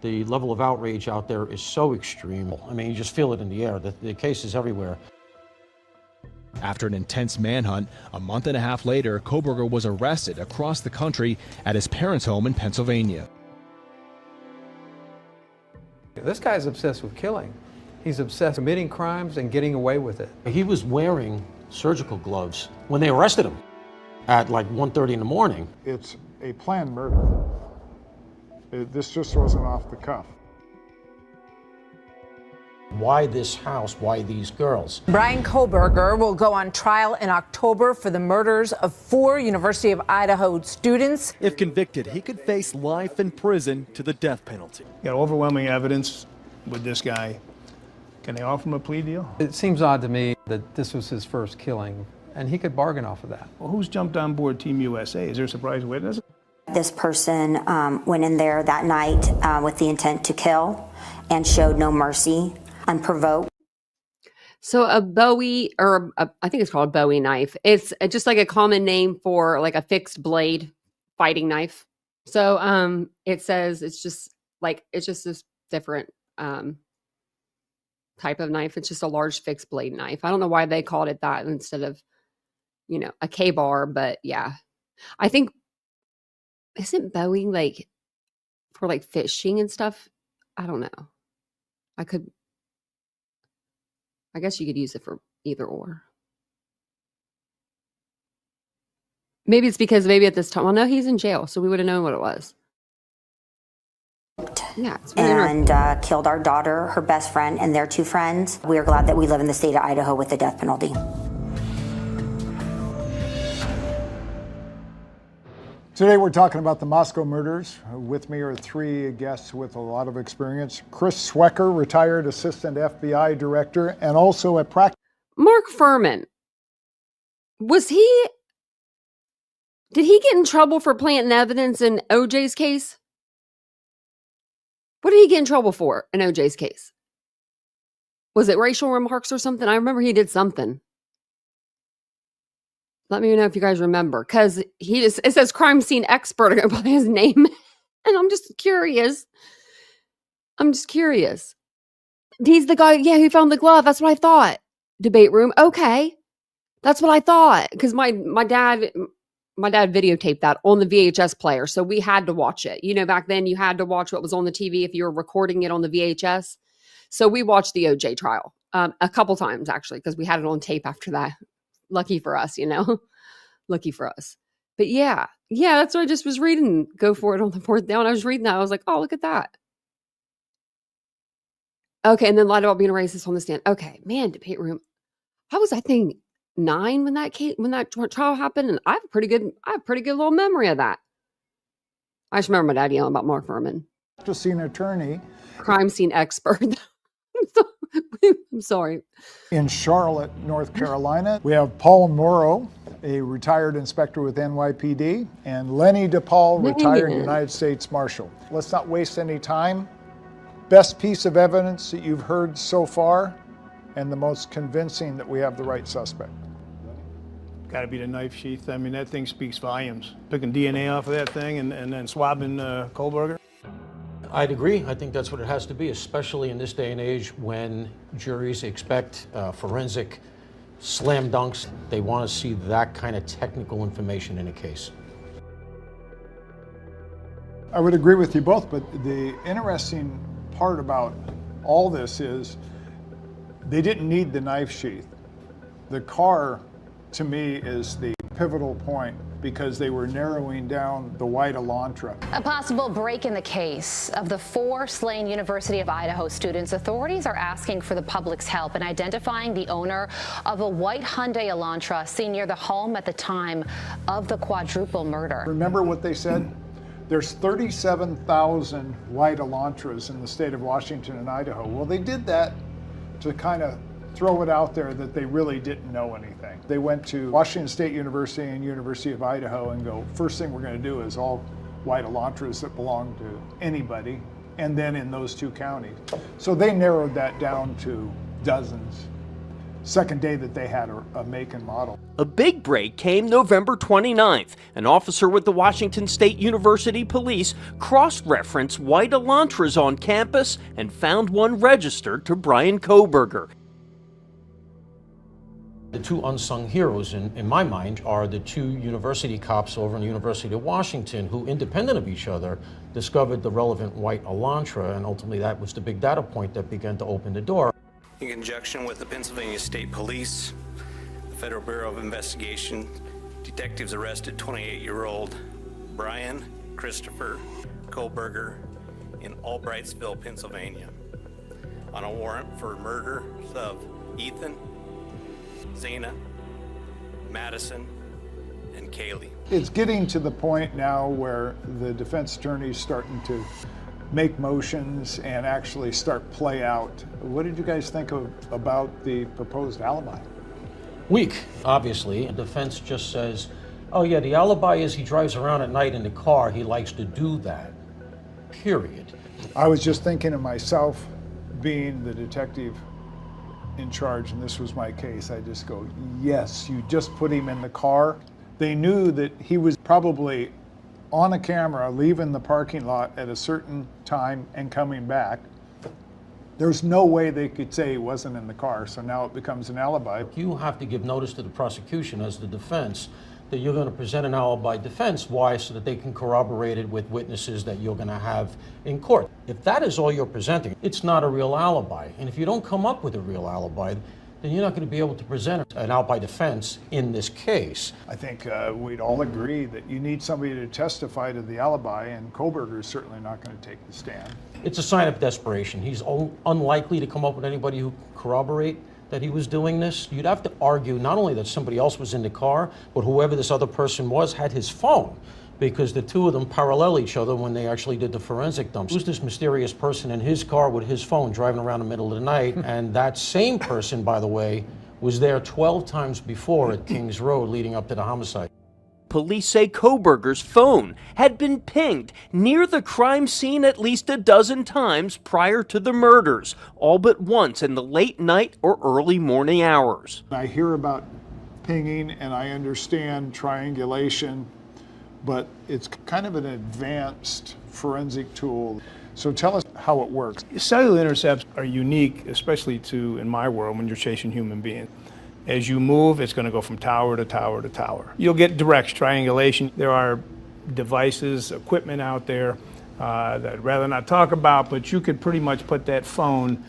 The level of outrage out there is so extreme. I mean, you just feel it in the air. The case is everywhere. After an intense manhunt, a month and a half later, Koberger was arrested across the country at his parents' home in Pennsylvania. This guy's obsessed with killing. He's obsessed with committing crimes and getting away with it. He was wearing surgical gloves when they arrested him at 1:30 in the morning. It's a planned murder. This just wasn't off the cuff. Why this house? Why these girls? Brian Koberger will go on trial in October for the murders of four University of Idaho students. If convicted, he could face life in prison to the death penalty. Got overwhelming evidence with this guy Can they offer him a plea deal? It seems odd to me that this was his first killing, and he could bargain off of that. Well, who's jumped on board Team USA? Is there a surprise witness? This person went in there that night with the intent to kill and showed no mercy, unprovoked. So a Bowie, I think it's called a Bowie knife. It's just like a common name for like a fixed blade fighting knife. So it says it's just this different type of knife. It's just a large fixed blade knife. I don't know why they called it that instead of, a K-bar, but yeah. I think, isn't Bowie like for like fishing and stuff? I don't know. I guess you could use it for either or. Maybe it's because at this time, well, no, he's in jail, so we would have known what it was. Yeah, it's really and killed our daughter, her best friend, and their two friends. We are glad that we live in the state of Idaho with the death penalty. Today we're talking about the Moscow murders. With me are three guests with a lot of experience. Chris Swecker, retired assistant FBI director, and also a practice. Mark Furman. Did he get in trouble for planting evidence in OJ's case? What did he get in trouble for in OJ's case? Was it racial remarks or something? I remember he did something. Let me know if you guys remember, because it says crime scene expert by his name, and I'm just curious. He's the guy, yeah, who found the glove. That's what I thought. Debate room, okay, that's what I thought, because my dad videotaped that on the VHS player, so we had to watch it. Back then you had to watch what was on the TV if you were recording it on the VHS. So we watched the OJ trial a couple times actually, because we had it on tape after that. Lucky for us, lucky for us. But yeah, that's what I just was reading. Go for it on the fourth down. I was reading that. I was like, oh, look at that. Okay. And then lied about being a racist on the stand. Okay, man, debate room. I was, I think, 9 when that trial happened. And I have a pretty good little memory of that. I just remember my dad yelling about Mark Furman. Scene attorney. Crime scene expert. I'm sorry. In Charlotte, North Carolina, we have Paul Morrow, a retired inspector with NYPD, and Lenny DePaul, retired United States Marshal. Let's not waste any time. Best piece of evidence that you've heard so far, and the most convincing that we have the right suspect. Got to be the knife sheath. I mean, that thing speaks volumes. Picking DNA off of that thing and then swabbing Kohlberger. I'd agree. I think that's what it has to be, especially in this day and age when juries expect forensic slam dunks. They want to see that kind of technical information in a case. I would agree with you both, but the interesting part about all this is they didn't need the knife sheath. The car, to me, is the pivotal point because they were narrowing down the white Elantra. A possible break in the case of the 4 slain University of Idaho students. Authorities are asking for the public's help in identifying the owner of a white Hyundai Elantra seen near the home at the time of the quadruple murder. Remember what they said? There's 37,000 white Elantras in the state of Washington and Idaho. Well, they did that to kind of throw it out there that they really didn't know anything. They went to Washington State University and University of Idaho and go, first thing we're going to do is all white Elantras that belong to anybody, and then in those 2 counties. So they narrowed that down to dozens. Second day that they had a make and model. A big break came November 29th. An officer with the Washington State University Police cross-referenced white Elantras on campus and found one registered to Brian Kohlberger. The 2 unsung heroes in my mind are the 2 university cops over in the University of Washington who, independent of each other, discovered the relevant white Elantra, and ultimately that was the big data point that began to open the door. In conjunction with the Pennsylvania State Police, the Federal Bureau of Investigation, detectives arrested 28-year-old Brian Christopher Kohlberger in Albrightsville, Pennsylvania, on a warrant for murder of Ethan, Zana, Madison, and Kaylee. It's getting to the point now where the defense attorney is starting to make motions and actually start play out. What did you guys think about the proposed alibi? Weak, obviously. The defense just says, oh yeah, the alibi is he drives around at night in the car. He likes to do that, period. I was just thinking of myself being the detective in charge, and this was my case. I just go, yes, you just put him in the car. They knew that he was probably on a camera leaving the parking lot at a certain time and coming back. There's no way they could say he wasn't in the car, so now it becomes an alibi. You have to give notice to the prosecution as the defense that you're going to present an alibi defense. Why? So that they can corroborate it with witnesses that you're going to have in court. If that is all you're presenting, it's not a real alibi. And if you don't come up with a real alibi, then you're not going to be able to present an alibi defense in this case. I think we'd all agree that you need somebody to testify to the alibi, and Kohberger is certainly not going to take the stand. It's a sign of desperation. He's unlikely to come up with anybody who can corroborate that he was doing this. You'd have to argue not only that somebody else was in the car, but whoever this other person was had his phone, because the two of them parallel each other when they actually did the forensic dumps. Who's this mysterious person in his car with his phone driving around in the middle of the night? And that same person, by the way, was there 12 times before at Kings Road leading up to the homicide. Police say Kohberger's phone had been pinged near the crime scene at least a dozen times prior to the murders, all but once in the late night or early morning hours. I hear about pinging and I understand triangulation, but it's kind of an advanced forensic tool. So tell us how it works. Cellular intercepts are unique, especially in my world, when you're chasing human beings. As you move, it's going to go from tower to tower to tower. You'll get direct triangulation. There are devices, equipment out there that I'd rather not talk about, but you could pretty much put that phone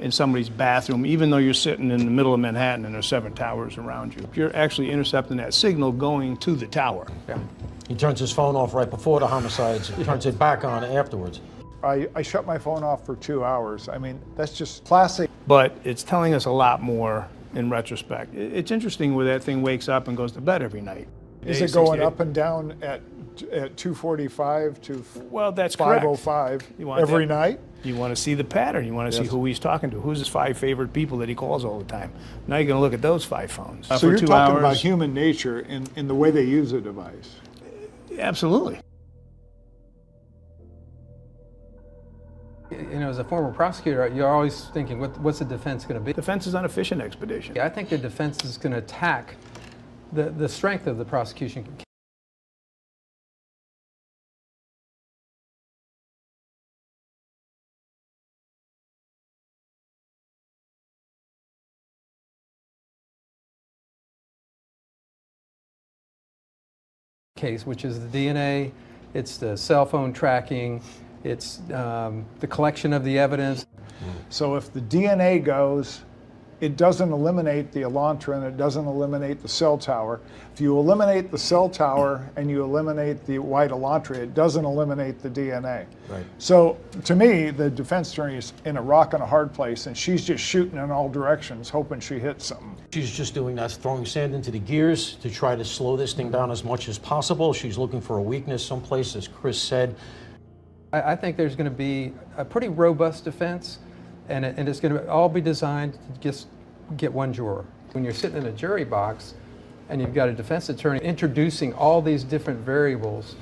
in somebody's bathroom, even though you're sitting in the middle of Manhattan and there's 7 towers around you. You're actually intercepting that signal going to the tower. Yeah. He turns his phone off right before the homicides. He turns it back on afterwards. I shut my phone off for 2 hours. I mean, that's just classic. But it's telling us a lot more in retrospect. It's interesting where that thing wakes up and goes to bed every night. Is it going up and down at 2:45 to well, that's 5:05 every night? You want to see the pattern. You want to see who he's talking to. Who's his 5 favorite people that he calls all the time? Now you're going to look at those 5 phones. So you're talking about human nature in the way they use a device. Absolutely. You know, as a former prosecutor, you're always thinking, what's the defense going to be? Defense is on a fishing expedition. I think the defense is going to attack the strength of the prosecution. Case, which is the DNA, it's the cell phone tracking, it's the collection of the evidence. So if the DNA goes, it doesn't eliminate the Elantra and it doesn't eliminate the cell tower. If you eliminate the cell tower and you eliminate the white Elantra, it doesn't eliminate the DNA. Right. So to me, the defense attorney is in a rock and a hard place, and she's just shooting in all directions, hoping she hits something. She's just doing that, throwing sand into the gears to try to slow this thing down as much as possible. She's looking for a weakness someplace, as Chris said. I think there's going to be a pretty robust defense, and it's going to all be designed to just get one juror. When you're sitting in a jury box and you've got a defense attorney introducing all these different variables,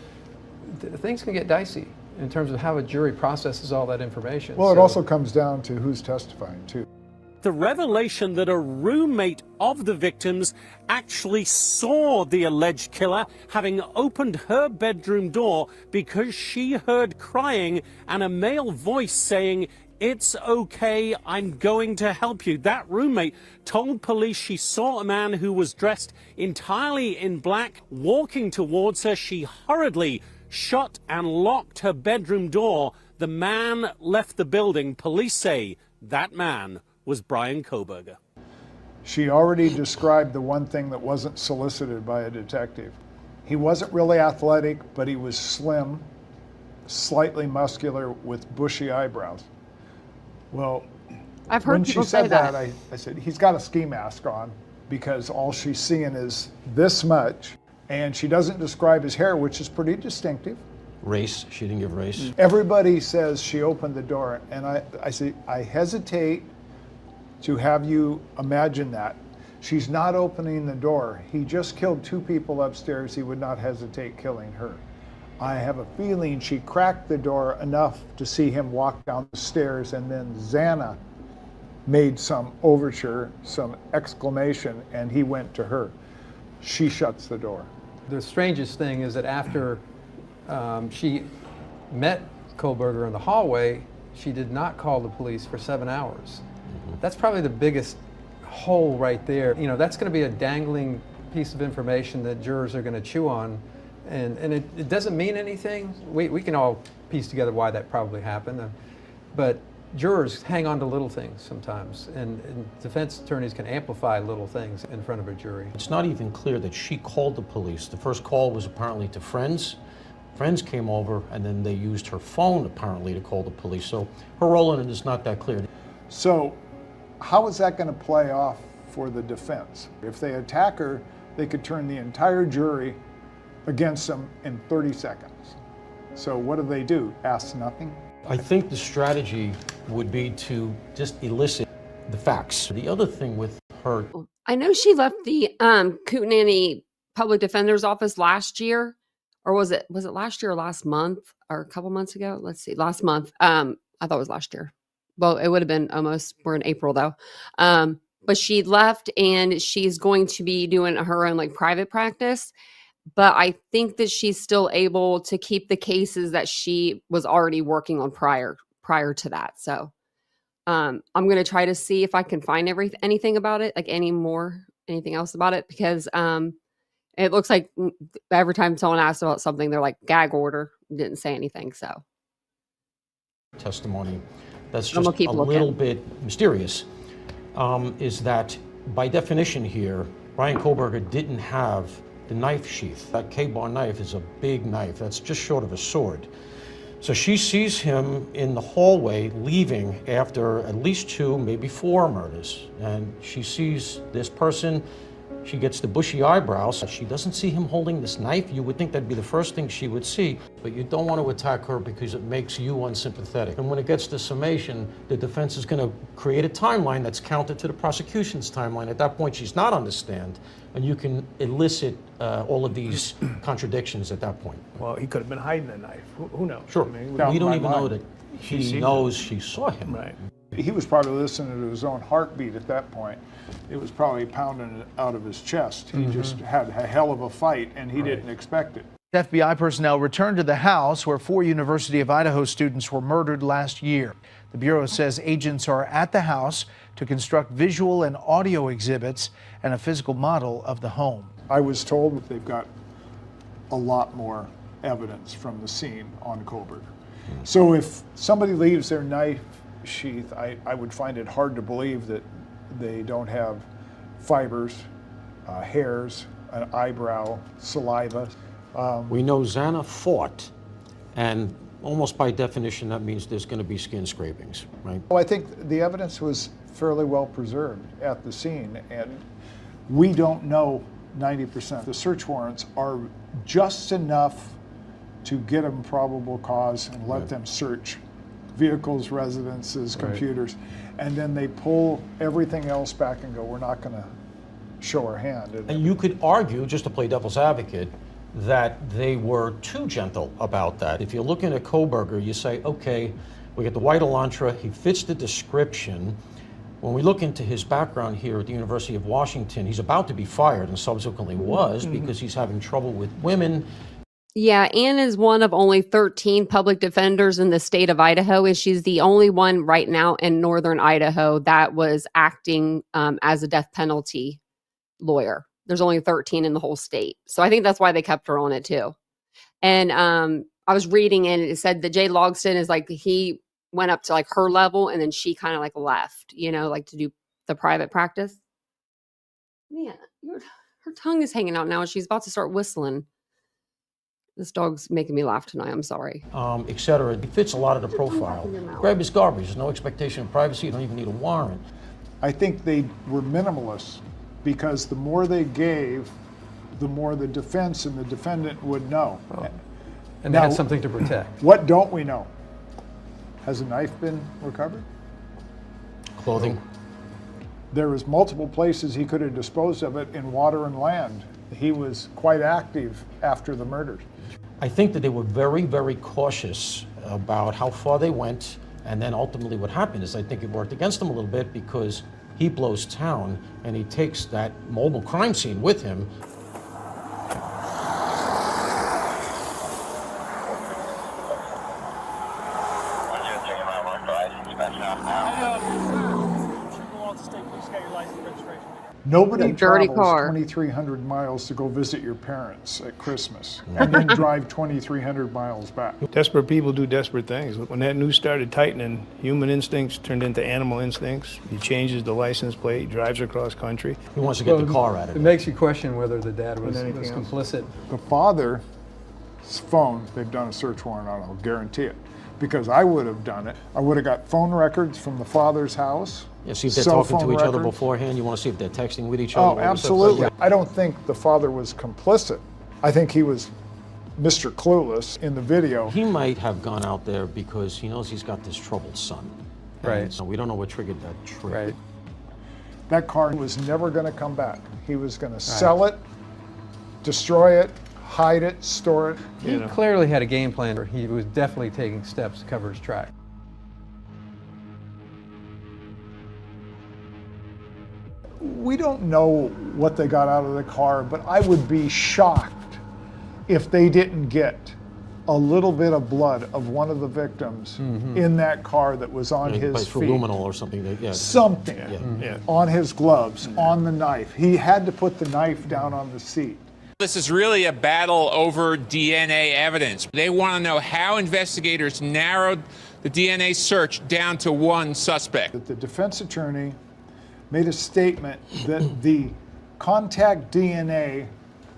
things can get dicey in terms of how a jury processes all that information. Well, it also comes down to who's testifying, too. The revelation that a roommate of the victims actually saw the alleged killer having opened her bedroom door because she heard crying and a male voice saying, "It's okay, I'm going to help you." That roommate told police she saw a man who was dressed entirely in black walking towards her. She hurriedly shut and locked her bedroom door. The man left the building. Police say that man was Brian Kohberger. She already described the one thing that wasn't solicited by a detective. He wasn't really athletic, but he was slim, slightly muscular, with bushy eyebrows. Well, I've heard when people she said say that, I said, he's got a ski mask on because all she's seeing is this much. And she doesn't describe his hair, which is pretty distinctive. Race, she didn't give race. Everybody says she opened the door, and I say, I hesitate to have you imagine that. She's not opening the door. He just killed 2 people upstairs. He would not hesitate killing her. I have a feeling she cracked the door enough to see him walk down the stairs, and then Xana made some overture, some exclamation, and he went to her. She shuts the door. The strangest thing is that after she met Kohlberger in the hallway, she did not call the police for 7 hours. That's probably the biggest hole right there. You know, that's going to be a dangling piece of information that jurors are going to chew on. And it doesn't mean anything. We can all piece together why that probably happened. But jurors hang on to little things sometimes. And defense attorneys can amplify little things in front of a jury. It's not even clear that she called the police. The first call was apparently to friends. Friends came over, and then they used her phone apparently to call the police. So her role in it is not that clear. So how is that going to play off for the defense? If they attack her, they could turn the entire jury against them in 30 seconds. So what do? Ask nothing? I think the strategy would be to just elicit the facts. The other thing with her... I know she left the Kootenai Public Defender's Office last year, or was it last year or last month, or a couple months ago? Let's see, last month. I thought it was last year. Well, it would have been almost, we're in April though. But she left, and she's going to be doing her own like private practice. But I think that she's still able to keep the cases that she was already working on prior to that. So I'm going to try to see if I can find anything about it, like anything else about it, because it looks like every time someone asks about something, they're like, gag order, didn't say anything. So testimony that's just a little bit mysterious is that by definition here, Brian Kohlberger didn't have the knife sheath. That K-bar knife is a big knife. That's just short of a sword. So she sees him in the hallway leaving after at least 2, maybe 4 murders. And she sees this person. She gets the bushy eyebrows. She doesn't see him holding this knife. You would think that'd be the first thing she would see, but you don't want to attack her because it makes you unsympathetic. And when it gets to summation, the defense is going to create a timeline that's counter to the prosecution's timeline. At that point, she's not on the stand, and you can elicit all of these contradictions at that point. Well, he could have been hiding the knife. Who knows? Sure. I mean, we don't even know that he knows she saw him. Right. He was probably listening to his own heartbeat at that point. It was probably pounding it out of his chest. He just had a hell of a fight, and he didn't expect it. FBI personnel returned to the house where 4 University of Idaho students were murdered last year. The Bureau says agents are at the house to construct visual and audio exhibits and a physical model of the home. I was told that they've got a lot more evidence from the scene on Kohlberger. So if somebody leaves their knife sheath, I would find it hard to believe that they don't have fibers, hairs, an eyebrow, saliva. We know Xana fought, and almost by definition that means there's going to be skin scrapings, right? Well, I think the evidence was fairly well preserved at the scene, and we don't know 90%. The search warrants are just enough to get them probable cause and let them search vehicles, residences, computers, and then they pull everything else back and go, we're not going to show our hand. And you could argue, just to play devil's advocate, that they were too gentle about that. If you're looking at Kohlberger, you say, okay, we get the white Elantra, he fits the description. When we look into his background here at the University of Washington, he's about to be fired and subsequently was because he's having trouble with women. Yeah, Anne is one of only 13 public defenders in the state of Idaho, and she's the only one right now in northern Idaho that was acting as a death penalty lawyer. There's only 13 in the whole state. So I think that's why they kept her on it too. And I was reading and it said that Jay Logston is like, he went up to like her level and then she kind of like left, you know, like to do the private practice. Man, her tongue is hanging out now and she's about to start whistling. This dog's making me laugh tonight. I'm sorry. Et cetera. It fits a lot of the profile. Grab his garbage. There's no expectation of privacy. You don't even need a warrant. I think they were minimalists because the more they gave, the more the defense and the defendant would know. And they had something to protect. What don't we know? Has a knife been recovered? Clothing. There was multiple places he could have disposed of it in water and land. He was quite active after the murders. I think that they were very, very cautious about how far they went, and then ultimately what happened is I think it worked against them a little bit because he blows town and he takes that mobile crime scene with him. Nobody dirty travels car. 2,300 miles to go visit your parents at Christmas and then drive 2,300 miles back. Desperate people do desperate things. When that noose started tightening, human instincts turned into animal instincts. He changes the license plate, drives across country. He wants to get the car out of it. It makes you question whether the dad was complicit. The father's phone, they've done a search warrant on it, I'll guarantee it. Because I would have done it. I would have got phone records from the father's house. Yeah, see if they're cell talking to phone each other records. beforehand. You want to see if they're texting with each other. Oh, absolutely. I don't think the father was complicit. I think he was Mr. Clueless in the video. He might have gone out there because he knows he's got this troubled son. Right. And so we don't know what triggered that trip. Right. That car was never going to come back. He was going to sell it, destroy it, hide it, store it. He clearly had a game plan. He was definitely taking steps to cover his track. We don't know what they got out of the car, but I would be shocked if they didn't get a little bit of blood of one of the victims in that car that was on his feet. Luminol or something. Something on his gloves, on the knife. He had to put the knife down on the seat. This is really a battle over DNA evidence. They want to know how investigators narrowed the DNA search down to one suspect. The defense attorney made a statement that the contact DNA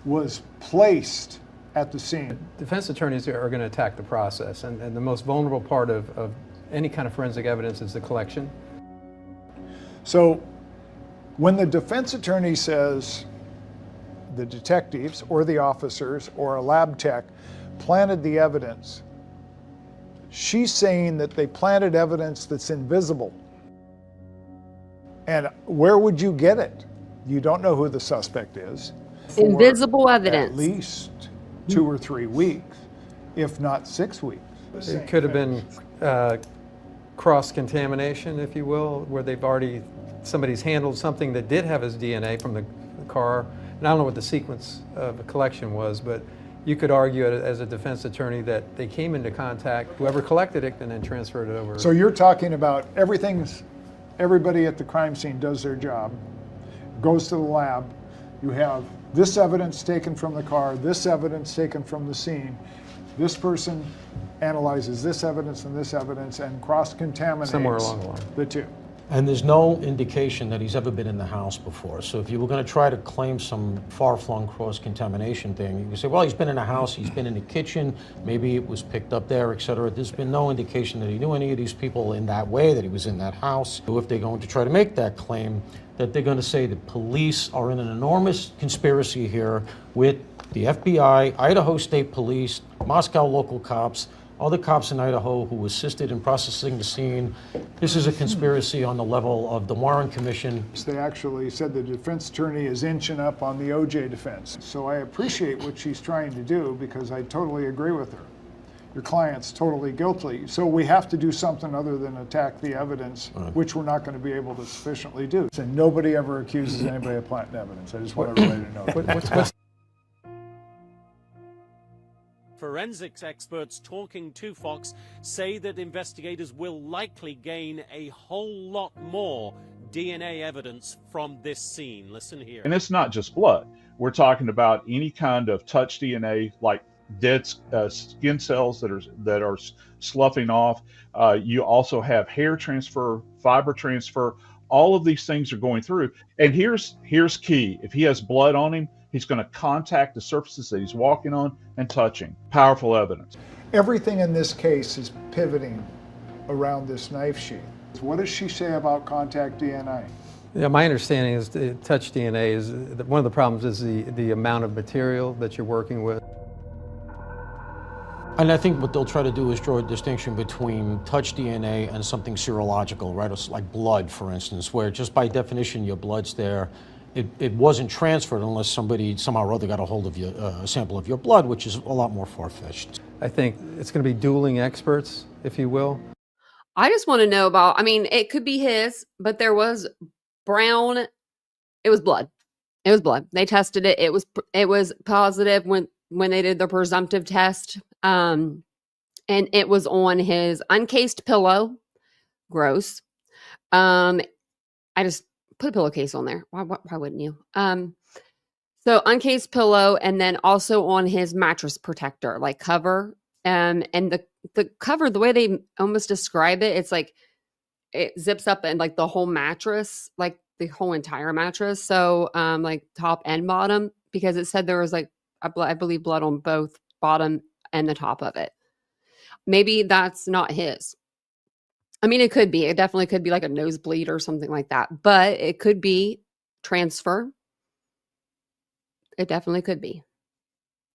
was placed at the scene. Defense attorneys are going to attack the process, and the most vulnerable part of any kind of forensic evidence is the collection. So when the defense attorney says the detectives or the officers or a lab tech planted the evidence, she's saying that they planted evidence that's invisible. And where would you get it? You don't know who the suspect is. Invisible evidence. At least 2 or 3 weeks, if not 6 weeks. It could have been cross-contamination, if you will, where somebody's handled something that did have his DNA from the car. And I don't know what the sequence of the collection was, but you could argue as a defense attorney that they came into contact, whoever collected it, and then transferred it over. So you're talking about everybody at the crime scene does their job, goes to the lab, you have this evidence taken from the car, this evidence taken from the scene, this person analyzes this evidence and cross-contaminates somewhere along the line. The two. And there's no indication that he's ever been in the house before. So if you were going to try to claim some far-flung cross-contamination thing, you could say, well, he's been in a house, he's been in the kitchen, maybe it was picked up there, et cetera. There's been no indication that he knew any of these people in that way, that he was in that house. So if they're going to try to make that claim, that they're going to say the police are in an enormous conspiracy here with the FBI, Idaho State Police, Moscow local cops, other cops in Idaho who assisted in processing the scene. This is a conspiracy on the level of the Warren Commission. They actually said the defense attorney is inching up on the OJ defense. So I appreciate what she's trying to do because I totally agree with her. Your client's totally guilty. So we have to do something other than attack the evidence, which we're not going to be able to sufficiently do. And nobody ever accuses anybody of planting evidence. I just want everybody to know that. Forensics experts talking to Fox say that investigators will likely gain a whole lot more DNA evidence from this scene. Listen here. And it's not just blood. We're talking about any kind of touch DNA, like dead skin cells that are sloughing off. You also have hair transfer, fiber transfer. All of these things are going through. And here's key. If he has blood on him, he's going to contact the surfaces that he's walking on and touching. Powerful evidence. Everything in this case is pivoting around this knife sheath. What does she say about contact DNA? Yeah, my understanding is touch DNA is one of the problems is the amount of material that you're working with. And I think what they'll try to do is draw a distinction between touch DNA and something serological, right? It's like blood, for instance, where just by definition your blood's there. It wasn't transferred unless somebody somehow or other got a hold of a sample of your blood, which is a lot more far-fetched. I think it's going to be dueling experts, if you will. I just want to know about, I mean, it could be his, but there was brown, it was blood. It was blood. They tested it. It was positive when they did the presumptive test. And it was on his uncased pillow. Gross. I just put a pillowcase on there. Why wouldn't you? So uncased pillow, and then also on his mattress protector, like cover. And the cover, the way they almost describe it, it's like it zips up and like the whole mattress, like the whole entire mattress. So like top and bottom, because it said there was like I believe blood on both bottom and the top of it. Maybe that's not his. I mean, it could be. It definitely could be like a nosebleed or something like that. But it could be transfer. It definitely could be.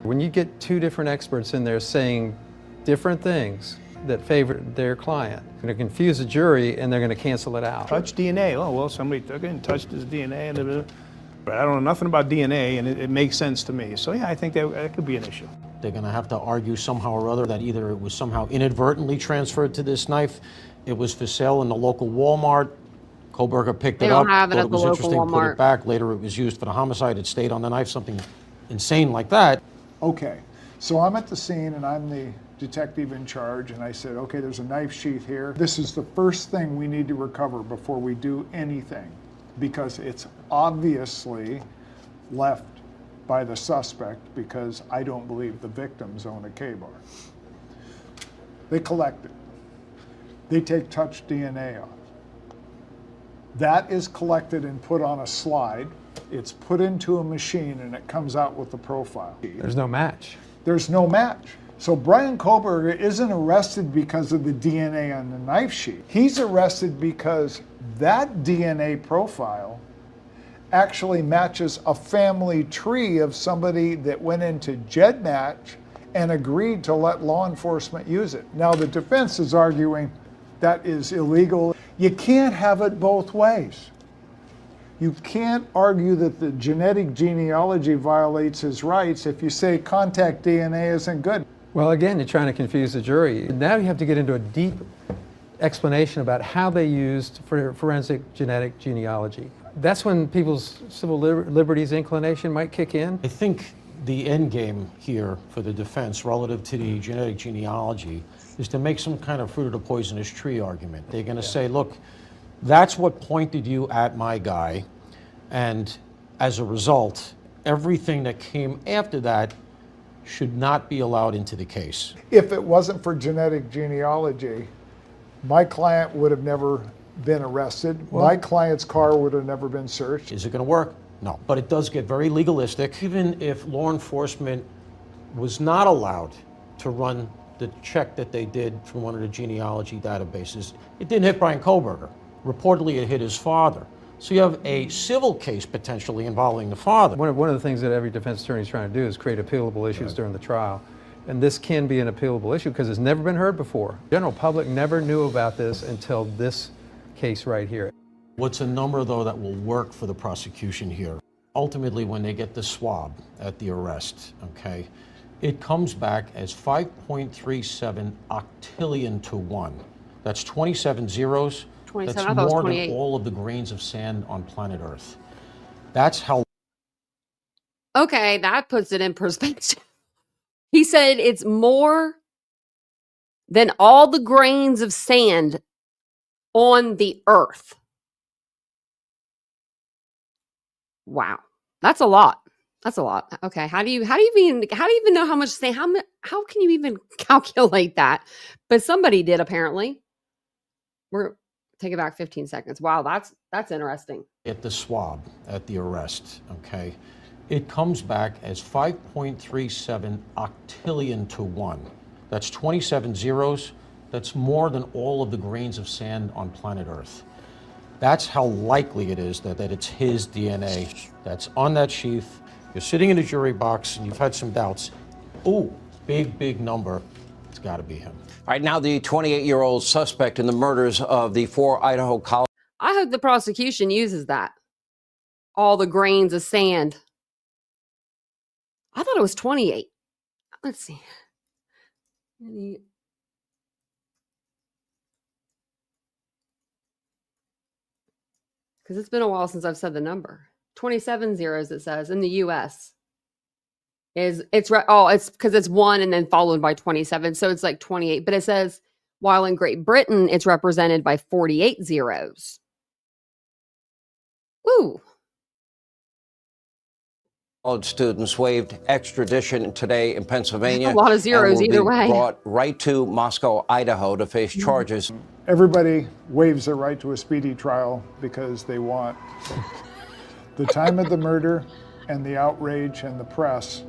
When you get two different experts in there saying different things that favor their client, it's going to confuse the jury and they're going to cancel it out. Touch DNA. Oh, well, somebody took it and touched his DNA. But I don't know nothing about DNA, and it makes sense to me. So, yeah, I think that could be an issue. They're going to have to argue somehow or other that either it was somehow inadvertently transferred to this knife, it was for sale in the local Walmart, Kohlberger picked it up, thought it was interesting, put it back, later it was used for the homicide, it stayed on the knife, something insane like that. Okay, so I'm at the scene and I'm the detective in charge, and I said, okay, there's a knife sheath here. This is the first thing we need to recover before we do anything, because it's obviously left by the suspect, because I don't believe the victims own a K-bar. They collect it. They take touch DNA off. That is collected and put on a slide. It's put into a machine and it comes out with the profile. There's no match. There's no match. So Brian Kohlberger isn't arrested because of the DNA on the knife sheath. He's arrested because that DNA profile actually matches a family tree of somebody that went into GEDmatch and agreed to let law enforcement use it. Now the defense is arguing that is illegal. You can't have it both ways. You can't argue that the genetic genealogy violates his rights if you say contact DNA isn't good. Well, again, you're trying to confuse the jury. Now you have to get into a deep explanation about how they used forensic genetic genealogy. That's when people's civil liberties inclination might kick in. I think the end game here for the defense relative to the genetic genealogy is to make some kind of fruit of the poisonous tree argument. They're going to say, look, that's what pointed you at my guy, and as a result, everything that came after that should not be allowed into the case. If it wasn't for genetic genealogy, my client would have never been arrested. Well, my client's car would have never been searched. Is it going to work? No, but it does get very legalistic. Even if law enforcement was not allowed to run the check that they did from one of the genealogy databases, it didn't hit Brian Kohlberger. Reportedly, it hit his father. So you have a civil case potentially involving the father. One of the things that every defense attorney is trying to do is create appealable issues during the trial. And this can be an appealable issue because it's never been heard before. The general public never knew about this until this case right here. What's a number, though, that will work for the prosecution here? Ultimately, when they get the swab at the arrest, okay, it comes back as 5.37 octillion to 1. That's 27 zeros. 27, that's more than all of the grains of sand on planet Earth. That's how. Okay, that puts it in perspective. He said it's more than all the grains of sand on the Earth. Wow, that's a lot. That's a lot. Okay, how do you even know how much sand? How can you even calculate that? But somebody did apparently. Take it back 15 seconds. Wow, that's interesting. At the swab at the arrest, okay, it comes back as 5.37 octillion to 1. That's 27 zeros. That's more than all of the grains of sand on planet Earth. That's how likely it is that it's his DNA that's on that sheath. You're sitting in a jury box and you've had some doubts. Oh, big, big number. It's got to be him. All right, now the 28-year-old suspect in the murders of the 4 Idaho college. I hope the prosecution uses that. All the grains of sand. I thought it was 28. Let's see. Because it's been a while since I've said the number. 27 zeros, it says, in the U.S. It's because it's 1 and then followed by 27, so it's like 28. But it says, while in Great Britain, it's represented by 48 zeros. Ooh. College students waived extradition today in Pennsylvania. A lot of zeros and will either be way. brought right to Moscow, Idaho to face charges. Everybody waives their right to a speedy trial because they want the time of the murder and the outrage and the press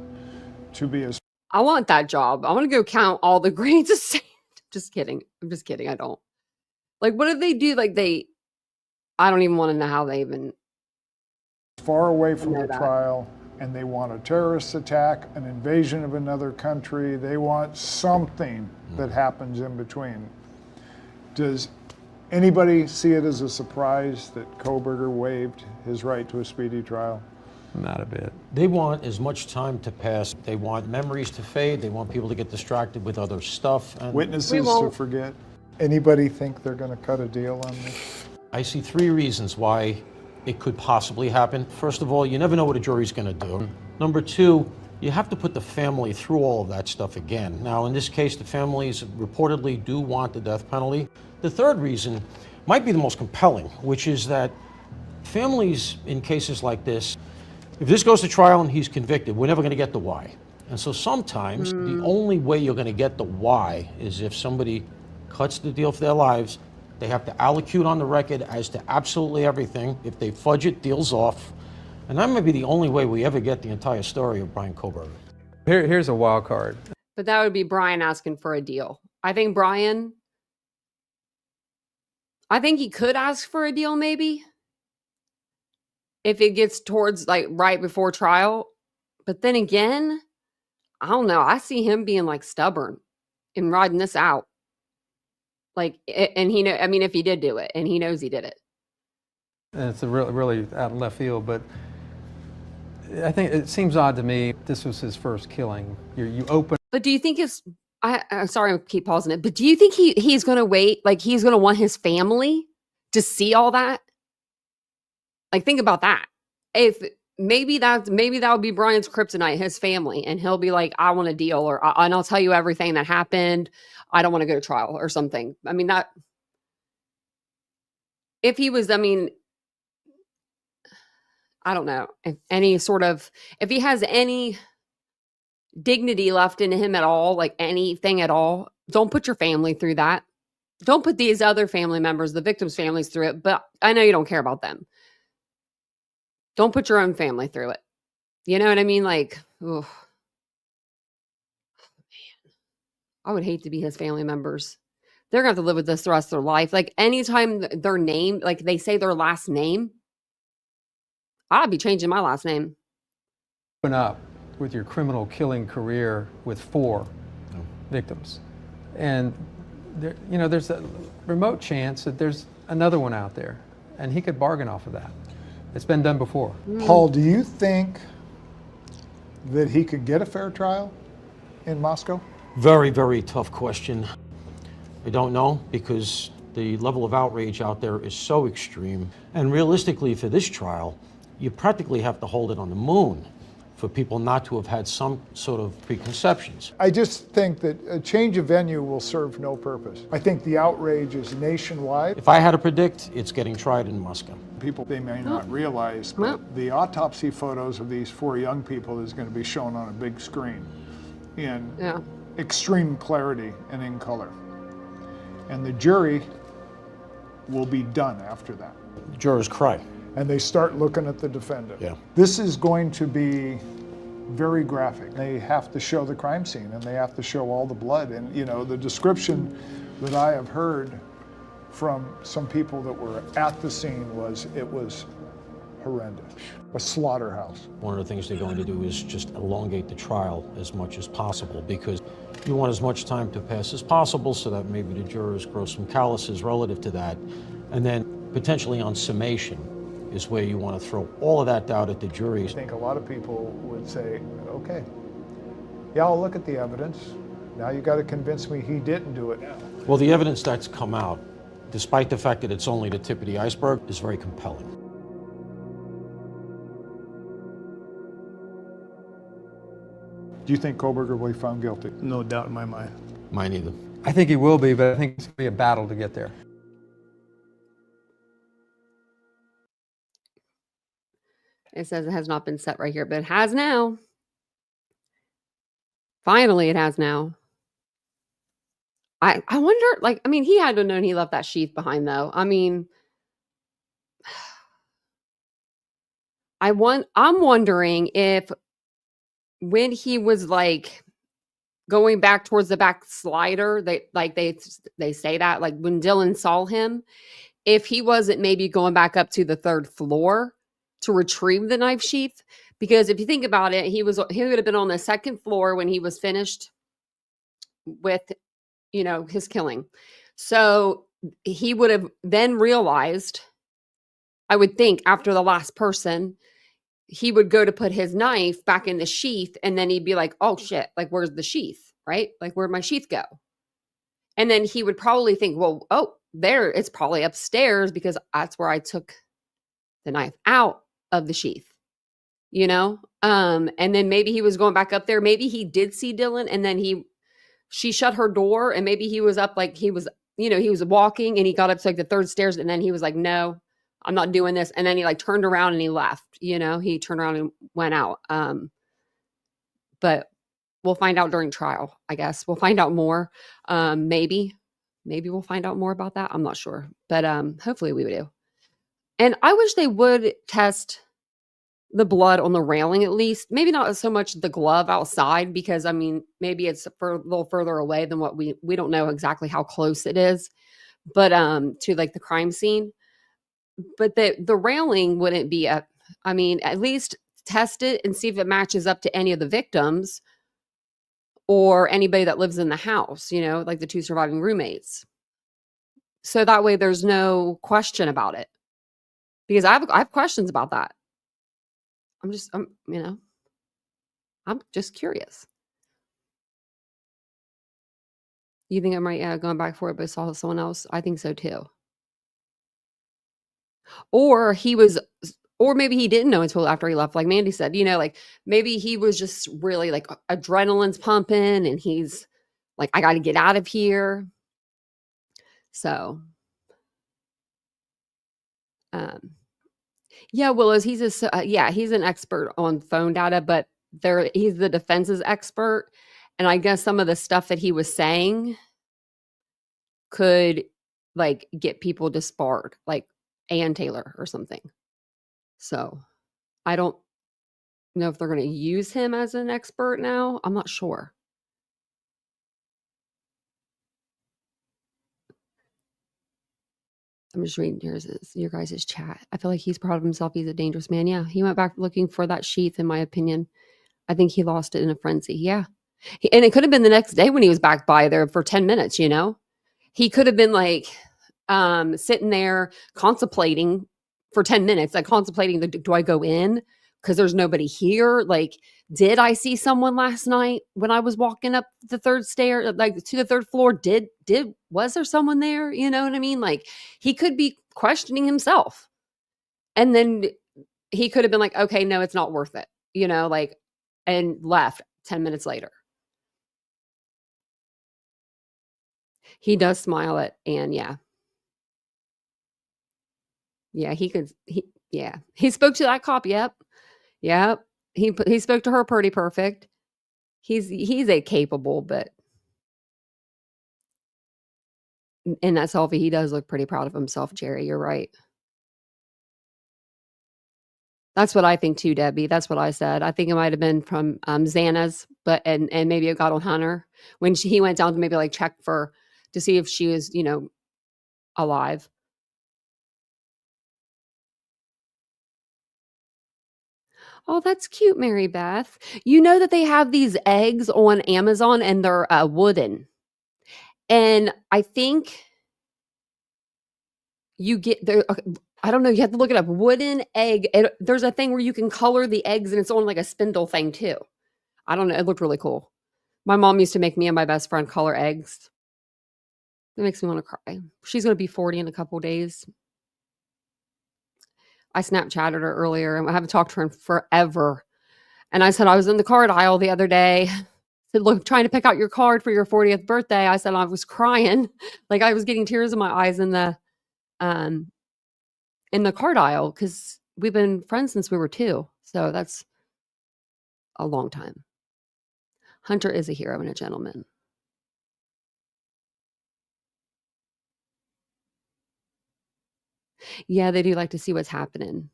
to be as... I want that job. I want to go count all the grains of sand. Just kidding. I'm just kidding. I don't. Like, what did they do? Like, I don't even want to know how they even... far away from the trial, and they want a terrorist attack, an invasion of another country. They want something that happens in between. Does anybody see it as a surprise that Kohberger waived his right to a speedy trial? Not a bit. They want as much time to pass. They want memories to fade. They want people to get distracted with other stuff. And witnesses to forget. Anybody think they're going to cut a deal on this? I see 3 reasons why it could possibly happen. First of all, you never know what a jury's going to do. Number 2, you have to put the family through all of that stuff again. Now, in this case, the families reportedly do want the death penalty. The 3rd reason might be the most compelling, which is that families in cases like this, if this goes to trial and he's convicted, we're never going to get the why. And so sometimes the only way you're going to get the why is if somebody cuts the deal for their lives. They have to allocute on the record as to absolutely everything. If they fudge it, deal's off. And that might be the only way we ever get the entire story of Brian Kohberger. Here's a wild card. But that would be Brian asking for a deal. I think he could ask for a deal maybe. If it gets towards like right before trial. But then again, I don't know. I see him being like stubborn and riding this out. Like, and he know, I mean, if he did do it and he knows he did it. And it's a really out of left field, but I think it seems odd to me. This was his first killing. You open. But do you think I'm sorry, I keep pausing it, but do you think he's going to wait? Like he's going to want his family to see all that? Like, think about that. If maybe that would be Brian's kryptonite, his family, and he'll be like, I want a deal, and I'll tell you everything that happened. I don't want to go to trial or something. I mean, that if he was, I mean, I don't know if he has any dignity left in him at all, like anything at all, don't put your family through that. Don't put these other family members, the victims' families through it. But I know you don't care about them. Don't put your own family through it. You know what I mean? Like, oh, man, I would hate to be his family members. They're going to have to live with this the rest of their life. Like, anytime their name, like they say their last name, I'd be changing my last name. Open up with your criminal killing career with 4 victims. And there's a remote chance that there's another one out there, and he could bargain off of that. It's been done before. Paul, do you think that he could get a fair trial in Moscow? Very, very tough question. I don't know, because the level of outrage out there is so extreme. And realistically, for this trial, you practically have to hold it on the moon for people not to have had some sort of preconceptions. I just think that a change of venue will serve no purpose. I think the outrage is nationwide. If I had to predict, it's getting tried in Moscow. People, they may not realize, but the autopsy photos of these 4 young people is going to be shown on a big screen in extreme clarity and in color. And the jury will be done after that. The jurors cry. And they start looking at the defendant. Yeah. This is going to be very graphic. They have to show the crime scene, and they have to show all the blood. And the description that I have heard from some people that were at the scene was horrendous. A slaughterhouse. One of the things they're going to do is just elongate the trial as much as possible, because You want as much time to pass as possible so that maybe the jurors grow some calluses relative to that. And then potentially on summation is where you want to throw all of that out at the jury. I think a lot of people would say, okay, yeah, I'll look at the evidence. Now you got to convince me he didn't do it. Well, the evidence that's come out, despite the fact that it's only the tip of the iceberg, is very compelling. Do you think Koberger will be found guilty? No doubt in my mind. Mine either. I think he will be, but I think it's going to be a battle to get there. It says it has not been set right here, but it has now. Finally, it has now. I wonder, like, I mean, he had to have known he left that sheath behind, though. I mean, I'm wondering if when he was like going back towards the back slider, they say that, like when Dylan saw him, if he wasn't maybe going back up to the third floor to retrieve the knife sheath. Because if you think about it, he would have been on the second floor when he was finished with, his killing. So he would have then realized, I would think, after the last person, he would go to put his knife back in the sheath, and then he'd be like, oh shit, like where's the sheath, right? Like where'd my sheath go? And then he would probably think, well, oh, there, it's probably upstairs because that's where I took the knife out of the sheath, and then maybe he was going back up there. Maybe he did see Dylan, and then she shut her door, and maybe he was up, like he was walking, and he got up to like the third stairs, and then he was like, no, I'm not doing this. And then he like turned around and he left, he turned around and went out. But we'll find out during trial, I guess. We'll find out more. Maybe we'll find out more about that. I'm not sure, but hopefully we do. And I wish they would test the blood on the railing at least. Maybe not so much the glove outside, because I mean, maybe it's a little further away than what we don't know exactly how close it is, but to like the crime scene. But the railing wouldn't be at least test it and see if it matches up to any of the victims or anybody that lives in the house, like the two surviving roommates. So that way there's no question about it. Because I have questions about that. I'm just curious. You think I might going back for it, but saw someone else? I think so too. Or maybe he didn't know until after he left, like Mandy said, like maybe he was just really like adrenaline's pumping and he's like, I got to get out of here. So, yeah, Willows, he's an expert on phone data, but he's the defense's expert. And I guess some of the stuff that he was saying could like get people disbarred, like Ann Taylor or something. So I don't know if they're going to use him as an expert now. I'm not sure. I'm just reading your guys' chat. I feel like he's proud of himself. He's a dangerous man. Yeah, he went back looking for that sheath, in my opinion. I think he lost it in a frenzy. Yeah. And it could have been the next day when he was back by there for 10 minutes, He could have been like sitting there contemplating for 10 minutes, like contemplating, do I go in? Because there's nobody here. Like, did I see someone last night when I was walking up the third stair, like to the third floor? Was there someone there? You know what I mean? Like, he could be questioning himself. And then he could have been like, okay, no, it's not worth it, and left 10 minutes later. He does smile at Anne. Yeah. Yeah, he spoke to that cop. Yep. He spoke to her pretty perfect. He's a capable, but in that selfie, he does look pretty proud of himself, Jerry. You're right. That's what I think too, Debbie. That's what I said. I think it might have been from Xana's, but and maybe it got on Hunter when he went down to maybe like check to see if she was, alive. Oh, that's cute, Mary Beth. You know that they have these eggs on Amazon and they're wooden. And I think you get there. I don't know. You have to look it up. Wooden egg. There's a thing where you can color the eggs and it's on like a spindle thing too. I don't know. It looked really cool. My mom used to make me and my best friend color eggs. It makes me want to cry. She's going to be 40 in a couple days. I Snapchatted her earlier and I haven't talked to her in forever. And I said, I was in the card aisle the other day. I said, look, trying to pick out your card for your 40th birthday. I said, I was crying. Like I was getting tears in my eyes in the card aisle because we've been friends since we were 2. So that's a long time. Hunter is a hero and a gentleman. Yeah, they do like to see what's happening.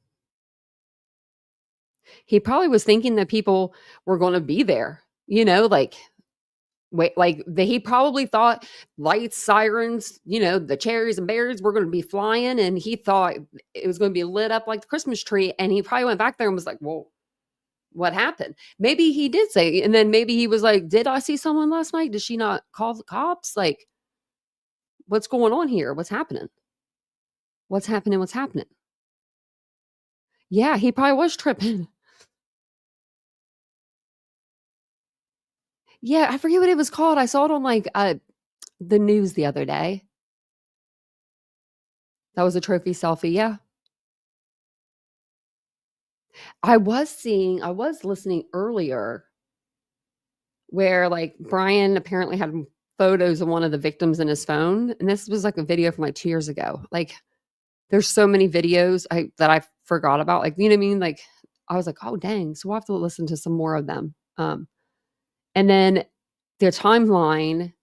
He probably was thinking that people were going to be there, like he probably thought lights, sirens, the cherries and berries were going to be flying, and he thought it was going to be lit up like the Christmas tree. And he probably went back there and was like, "Whoa, what happened?" Maybe he did say, and then maybe he was like, "Did I see someone last night? Did she not call the cops? Like, what's going on here? What's happening? What's happening? What's happening?" Yeah, he probably was tripping. Yeah, I forget what it was called. I saw it on like the news the other day. That was a trophy selfie. Yeah. I was listening earlier where like Brian apparently had photos of one of the victims in his phone. And this was like a video from like 2 years ago. Like there's so many videos that I forgot about. Like, you know what I mean? Like I was like, oh dang. So we'll have to listen to some more of them. And then their timeline,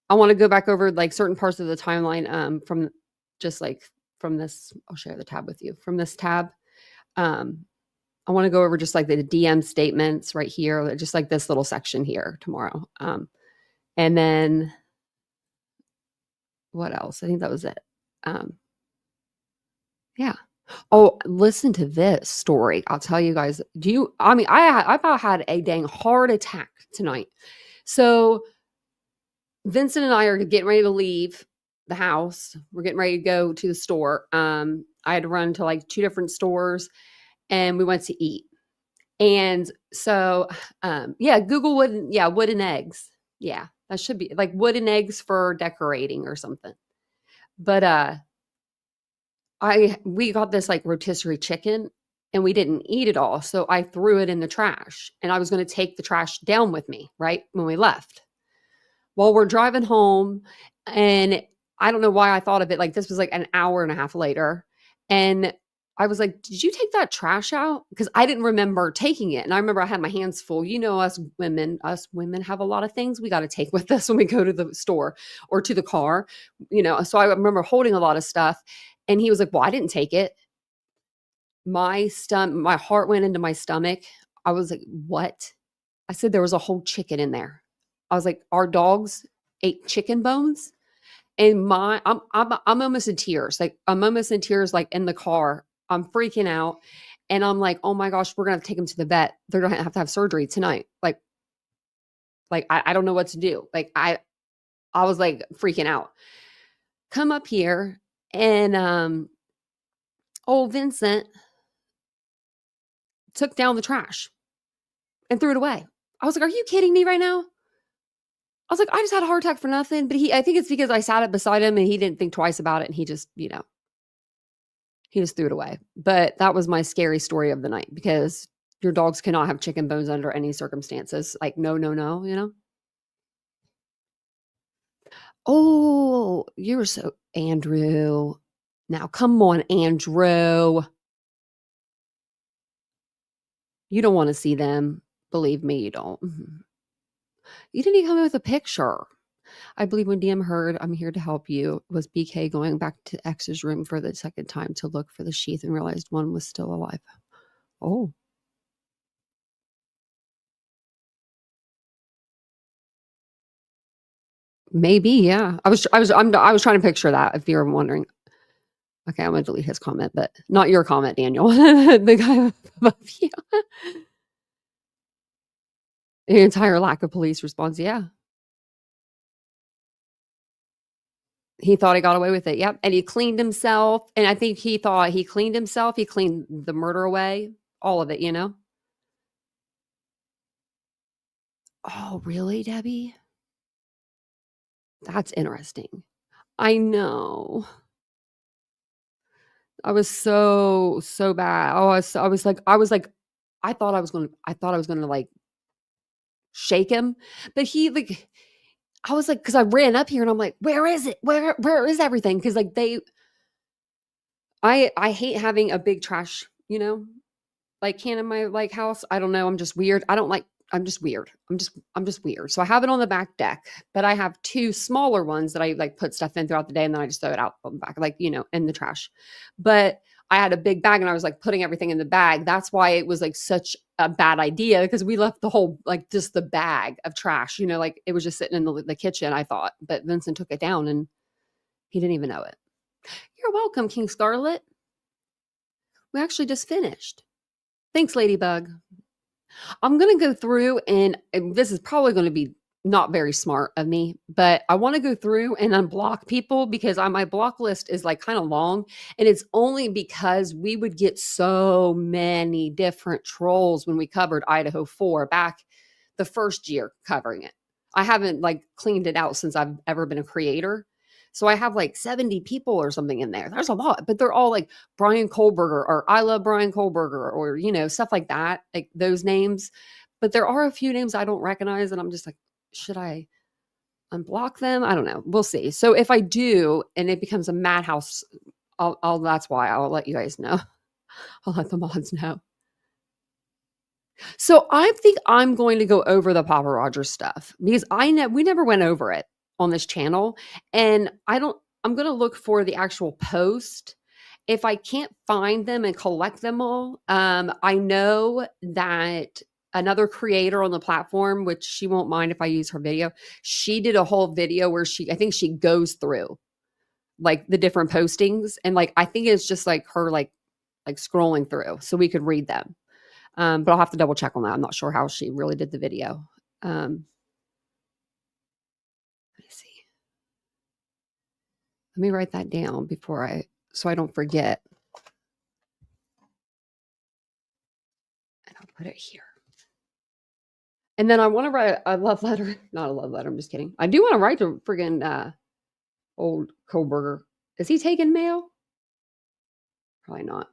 I want to go back over like certain parts of the timeline from just like from this. I'll share the tab with you from this tab. I want to go over just like the DM statements right here, just like this little section here tomorrow. And then what else? I think that was it. Yeah. Oh, listen to this story. I'll tell you guys. I about had a dang heart attack tonight. So Vincent and I are getting ready to leave the house. We're getting ready to go to the store. I had to run to like 2 different stores and we went to eat. And so, Google wooden eggs. Yeah, that should be like wooden eggs for decorating or something. But we got this like rotisserie chicken and we didn't eat it all. So I threw it in the trash and I was going to take the trash down with me, right? When we left. Well, we're driving home and I don't know why I thought of it. Like this was like an hour and a half later. And I was like, did you take that trash out? Because I didn't remember taking it. And I remember I had my hands full. Us women have a lot of things we got to take with us when we go to the store or to the car, So I remember holding a lot of stuff. And he was like, well, I didn't take it. My heart went into my stomach. I was like, what? I said there was a whole chicken in there. I was like, our dogs ate chicken bones. And I'm almost in tears. Like I'm almost in tears, like in the car. I'm freaking out. And I'm like, oh my gosh, we're going to take him to the vet. They're going to have surgery tonight. Like I don't know what to do. Like I was like freaking out. Come up here and old Vincent took down the trash and threw it away. I was like, are you kidding me right now? I was like, I just had a heart attack for nothing. But I think it's because I sat up beside him and he didn't think twice about it. And he just, he just threw it away. But that was my scary story of the night because your dogs cannot have chicken bones under any circumstances. Like, no. Oh, you're so Andrew. Now, come on, Andrew. You don't want to see them. Believe me, you don't. You didn't even come in with a picture. I believe when DM heard I'm here to help you was BK going back to X's room for the second time to look for the sheath and realized one was still alive. Oh. Maybe, yeah. I was trying to picture that if you're wondering. Okay, I'm gonna delete his comment, but not your comment, Daniel. The guy above you. The entire lack of police response. Yeah. He thought he got away with it. Yep. And he cleaned himself. And I think he thought he cleaned himself. He cleaned the murder away. All of it, you know? Oh, really, Debbie? That's interesting. I know. I was so bad. Oh, I was like, I thought I was gonna like shake him. But he like I was like, because I ran up here and I'm like, where is it? Where is everything? Because like I hate having a big trash, like can in my like house. I don't know. I'm just weird. I'm just weird. I'm just weird. So I have it on the back deck, but I have two smaller ones that I like put stuff in throughout the day and then I just throw it out on the back, like, in the trash. But I had a big bag and I was like putting everything in the bag. That's why it was like such a bad idea because we left the whole, like just the bag of trash, like it was just sitting in the kitchen, I thought. But Vincent took it down and he didn't even know it. You're welcome, King Scarlet. We actually just finished. Thanks, Ladybug. I'm going to go through and this is probably going to be not very smart of me, but I want to go through and unblock people because my block list is like kind of long. And it's only because we would get so many different trolls when we covered Idaho 4 back the first year covering it. I haven't like cleaned it out since I've ever been a creator. So I have like 70 people or something in there. There's a lot, but they're all like Brian Kohlberger or I love Brian Kohlberger or, stuff like that, like those names. But there are a few names I don't recognize. And I'm just like, should I unblock them? I don't know. We'll see. So if I do, and it becomes a madhouse, that's why I'll let you guys know. I'll let the mods know. So I think I'm going to go over the Papa Rogers stuff because we never went over it on this channel. And I'm going to look for the actual post. If I can't find them and collect them all, I know that another creator on the platform, which she won't mind if I use her video, she did a whole video where I think she goes through like the different postings. And like, I think it's just like her, like scrolling through so we could read them. But I'll have to double check on that. I'm not sure how she really did the video. Let me see. Let me write that down so I don't forget. And I'll put it here. And then I want to write a love letter. Not a love letter. I'm just kidding. I do want to write to friggin' old Kohlberger. Is he taking mail? Probably not.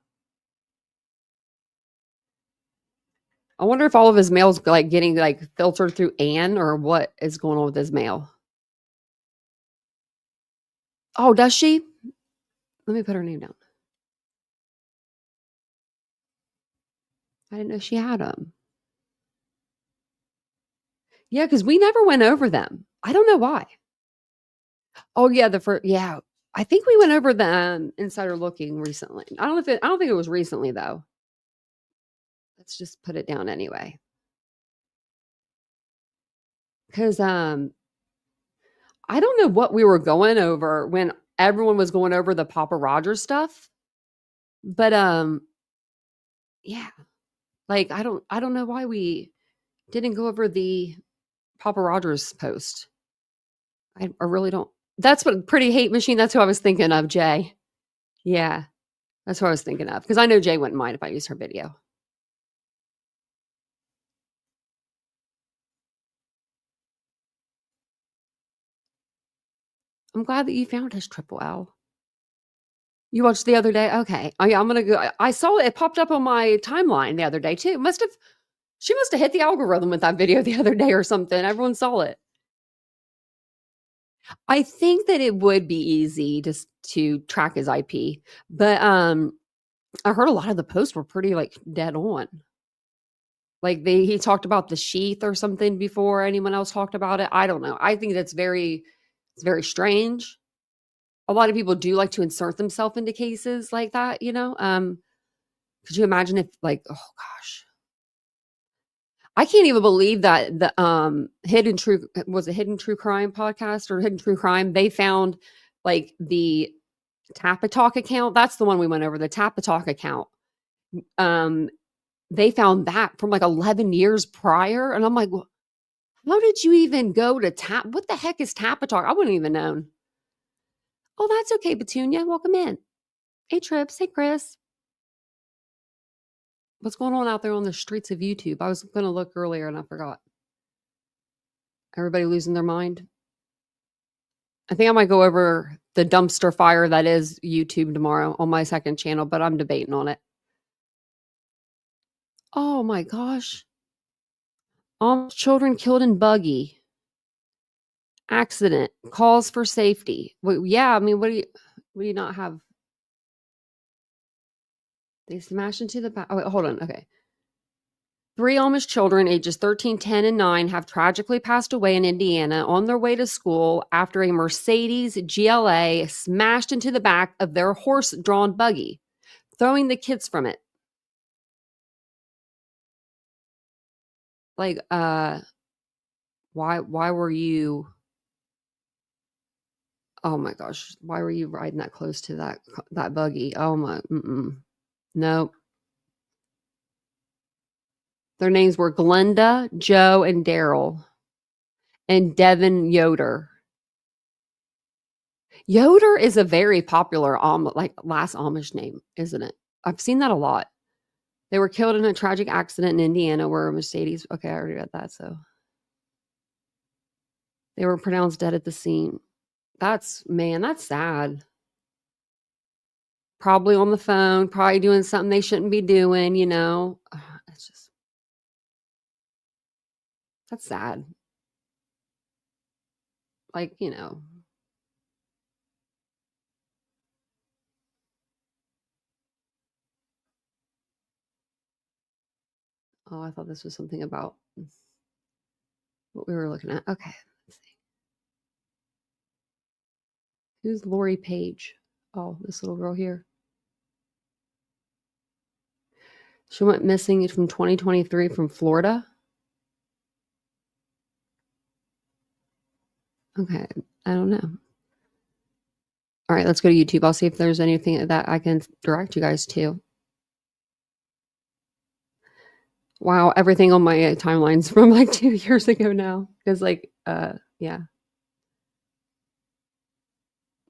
I wonder if all of his mail's like getting like filtered through Anne or what is going on with his mail. Oh, does she? Let me put her name down. I didn't know she had them. Yeah, because we never went over them. I don't know why. Oh yeah, yeah. I think we went over the insider looking recently. I don't think it was recently though. Let's just put it down anyway. Because I don't know what we were going over when everyone was going over the Papa Rogers stuff. But yeah. Like I don't know why we didn't go over the Papa Rogers post. I really don't. That's what Pretty Hate Machine. That's who I was thinking of, Jay. Yeah, that's what I was thinking of. Because I know Jay wouldn't mind if I used her video. I'm glad that you found his Triple L. You watched the other day? Okay. Oh, yeah, I'm going to go. I saw it. It popped up on my timeline the other day, too. She must have hit the algorithm with that video the other day or something. Everyone saw it. I think that it would be easy to track his IP, but I heard a lot of the posts were pretty like dead on. Like he talked about the sheath or something before anyone else talked about it. I don't know. I think it's very strange. A lot of people do like to insert themselves into cases like that, Could you imagine if like, oh gosh. I can't even believe that the Hidden True Crime podcast or Hidden True Crime, they found like the Tapatalk account. That's the one we went over, the Tapatalk account. They found that from like 11 years prior. And I'm like, how did you even go to what the heck is Tapatalk? I wouldn't even known. Oh, that's okay, Petunia. Welcome in. Hey, Trips. Hey, Chris. What's going on out there on the streets of YouTube? I was going to look earlier and I forgot. Everybody losing their mind? I think I might go over the dumpster fire that is YouTube tomorrow on my second channel, but I'm debating on it. Oh my gosh. Children killed in buggy. Accident. Calls for safety. Well, yeah, I mean, what do you not have? They smashed into the back. Oh, wait, hold on. Okay. 3 Amish children ages 13, 10, and 9 have tragically passed away in Indiana on their way to school after a Mercedes GLA smashed into the back of their horse-drawn buggy, throwing the kids from it. Like, why were you... Oh my gosh, why were you riding that close to that buggy? Oh my, no. Their names were Glenda, Joe, and Daryl, and Devin Yoder. Yoder is a very popular last Amish name, isn't it? I've seen that a lot. They were killed in a tragic accident in Indiana where a Mercedes... Okay, I already read that, so... They were pronounced dead at the scene. That's sad. Probably on the phone, probably doing something they shouldn't be doing, you know. It's just... That's sad. Like, you know... Oh, I thought this was something about what we were looking at. Okay, let's see. Who's Lori Page? Oh, this little girl here. She went missing from 2023 from Florida. Okay, I don't know. All right, let's go to YouTube. I'll see if there's anything that I can direct you guys to. Wow, everything on my timeline's from like 2 years ago now. Because yeah.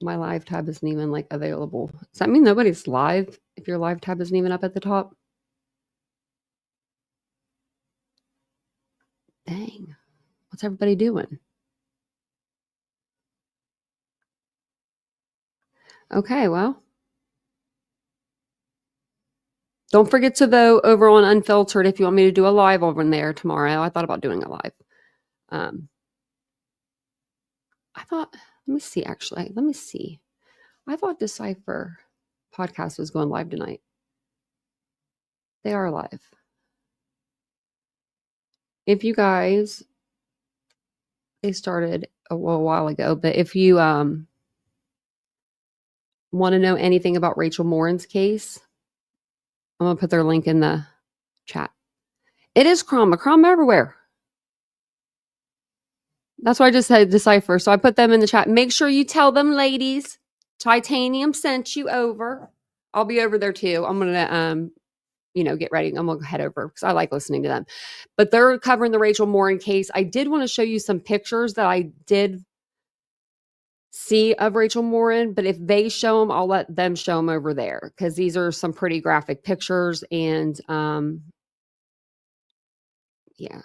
My live tab isn't even like available. Does that mean nobody's live if your live tab isn't even up at the top? Dang. What's everybody doing? Okay, well. Don't forget to vote over on Unfiltered if you want me to do a live over there tomorrow. I thought about doing a live. Let me see, actually. Let me see. I thought Decipher podcast was going live tonight. They are live. If you guys, they started a while ago, but if you want to know anything about Rachel Morin's case, I'm going to put their link in the chat. It is Chrome everywhere. That's why I just said Decipher. So I put them in the chat. Make sure you tell them, ladies, Titanium sent you over. I'll be over there too. I'm going to, get ready. I'm going to head over because I like listening to them. But they're covering the Rachel Morin case. I did want to show you some pictures that I did see of Rachel Morin, but if they show them, I'll let them show them over there because these are some pretty graphic pictures. And yeah,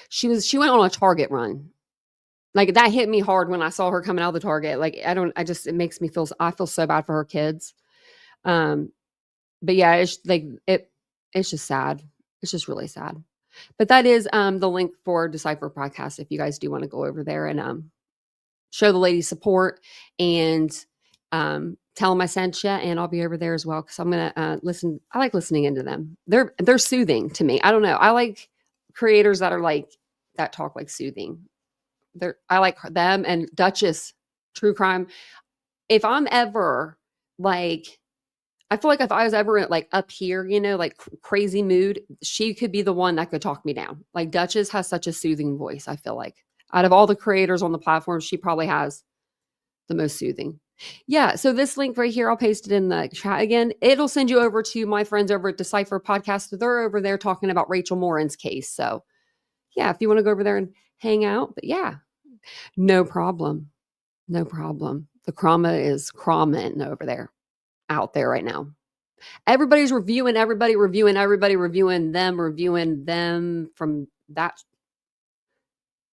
she went on a Target run. Like that hit me hard when I saw her coming out of the Target. Like it makes me I feel so bad for her kids. But yeah, it's just sad. It's just really sad. But that is the link for Decipher podcast if you guys do want to go over there and show the ladies support and tell them I sent you, and I'll be over there as well because I'm gonna listen. I like listening into them. They're soothing to me. I don't know. I like creators that are like that talk like soothing. I like them and Duchess True Crime. If I'm ever like, I feel like if I was ever like up here, like crazy mood, she could be the one that could talk me down. Like Duchess has such a soothing voice. I feel like out of all the creators on the platform, she probably has the most soothing. Yeah, so this link right here, I'll paste it in the chat again. It'll send you over to my friends over at Decipher Podcast. They're over there talking about Rachel Morin's case. So, yeah, if you want to go over there and hang out, but yeah, no problem. No problem. The Krama is crawling over there, out there right now. Everybody's reviewing everybody, reviewing them from that.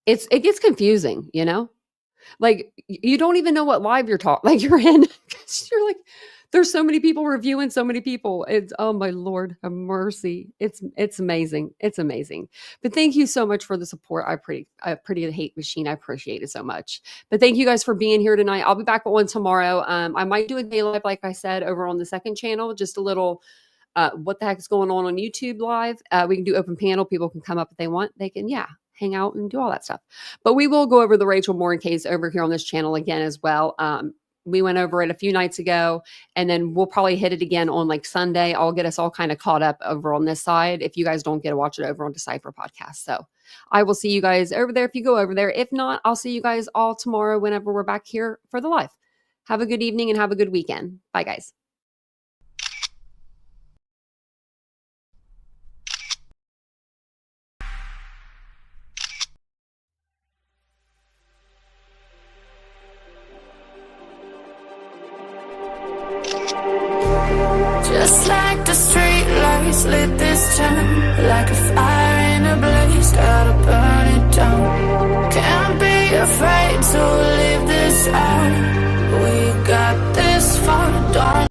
It gets confusing, you know? Like, you don't even know what live you're you're in. You're like, there's so many people reviewing so many people. It's, oh my Lord, have mercy. It's amazing. It's amazing. But thank you so much for the support. I pretty hate machine. I appreciate it so much. But thank you guys for being here tonight. I'll be back at 1 tomorrow. I might do a day live, like I said, over on the second channel, just a little what the heck is going on YouTube live. We can do open panel. People can come up if they want. They can, hang out and do all that stuff. But we will go over the Rachel Morin case over here on this channel again as well. We went over it a few nights ago, and then we'll probably hit it again on like Sunday. I'll get us all kind of caught up over on this side if you guys don't get to watch it over on Decipher Podcast. So I will see you guys over there if you go over there. If not, I'll see you guys all tomorrow whenever we're back here for the live. Have a good evening and have a good weekend. Bye, guys. Just like the street lights lit this town, like a fire in a blaze, gotta burn it down. Can't be afraid to leave this out. We got this far, don't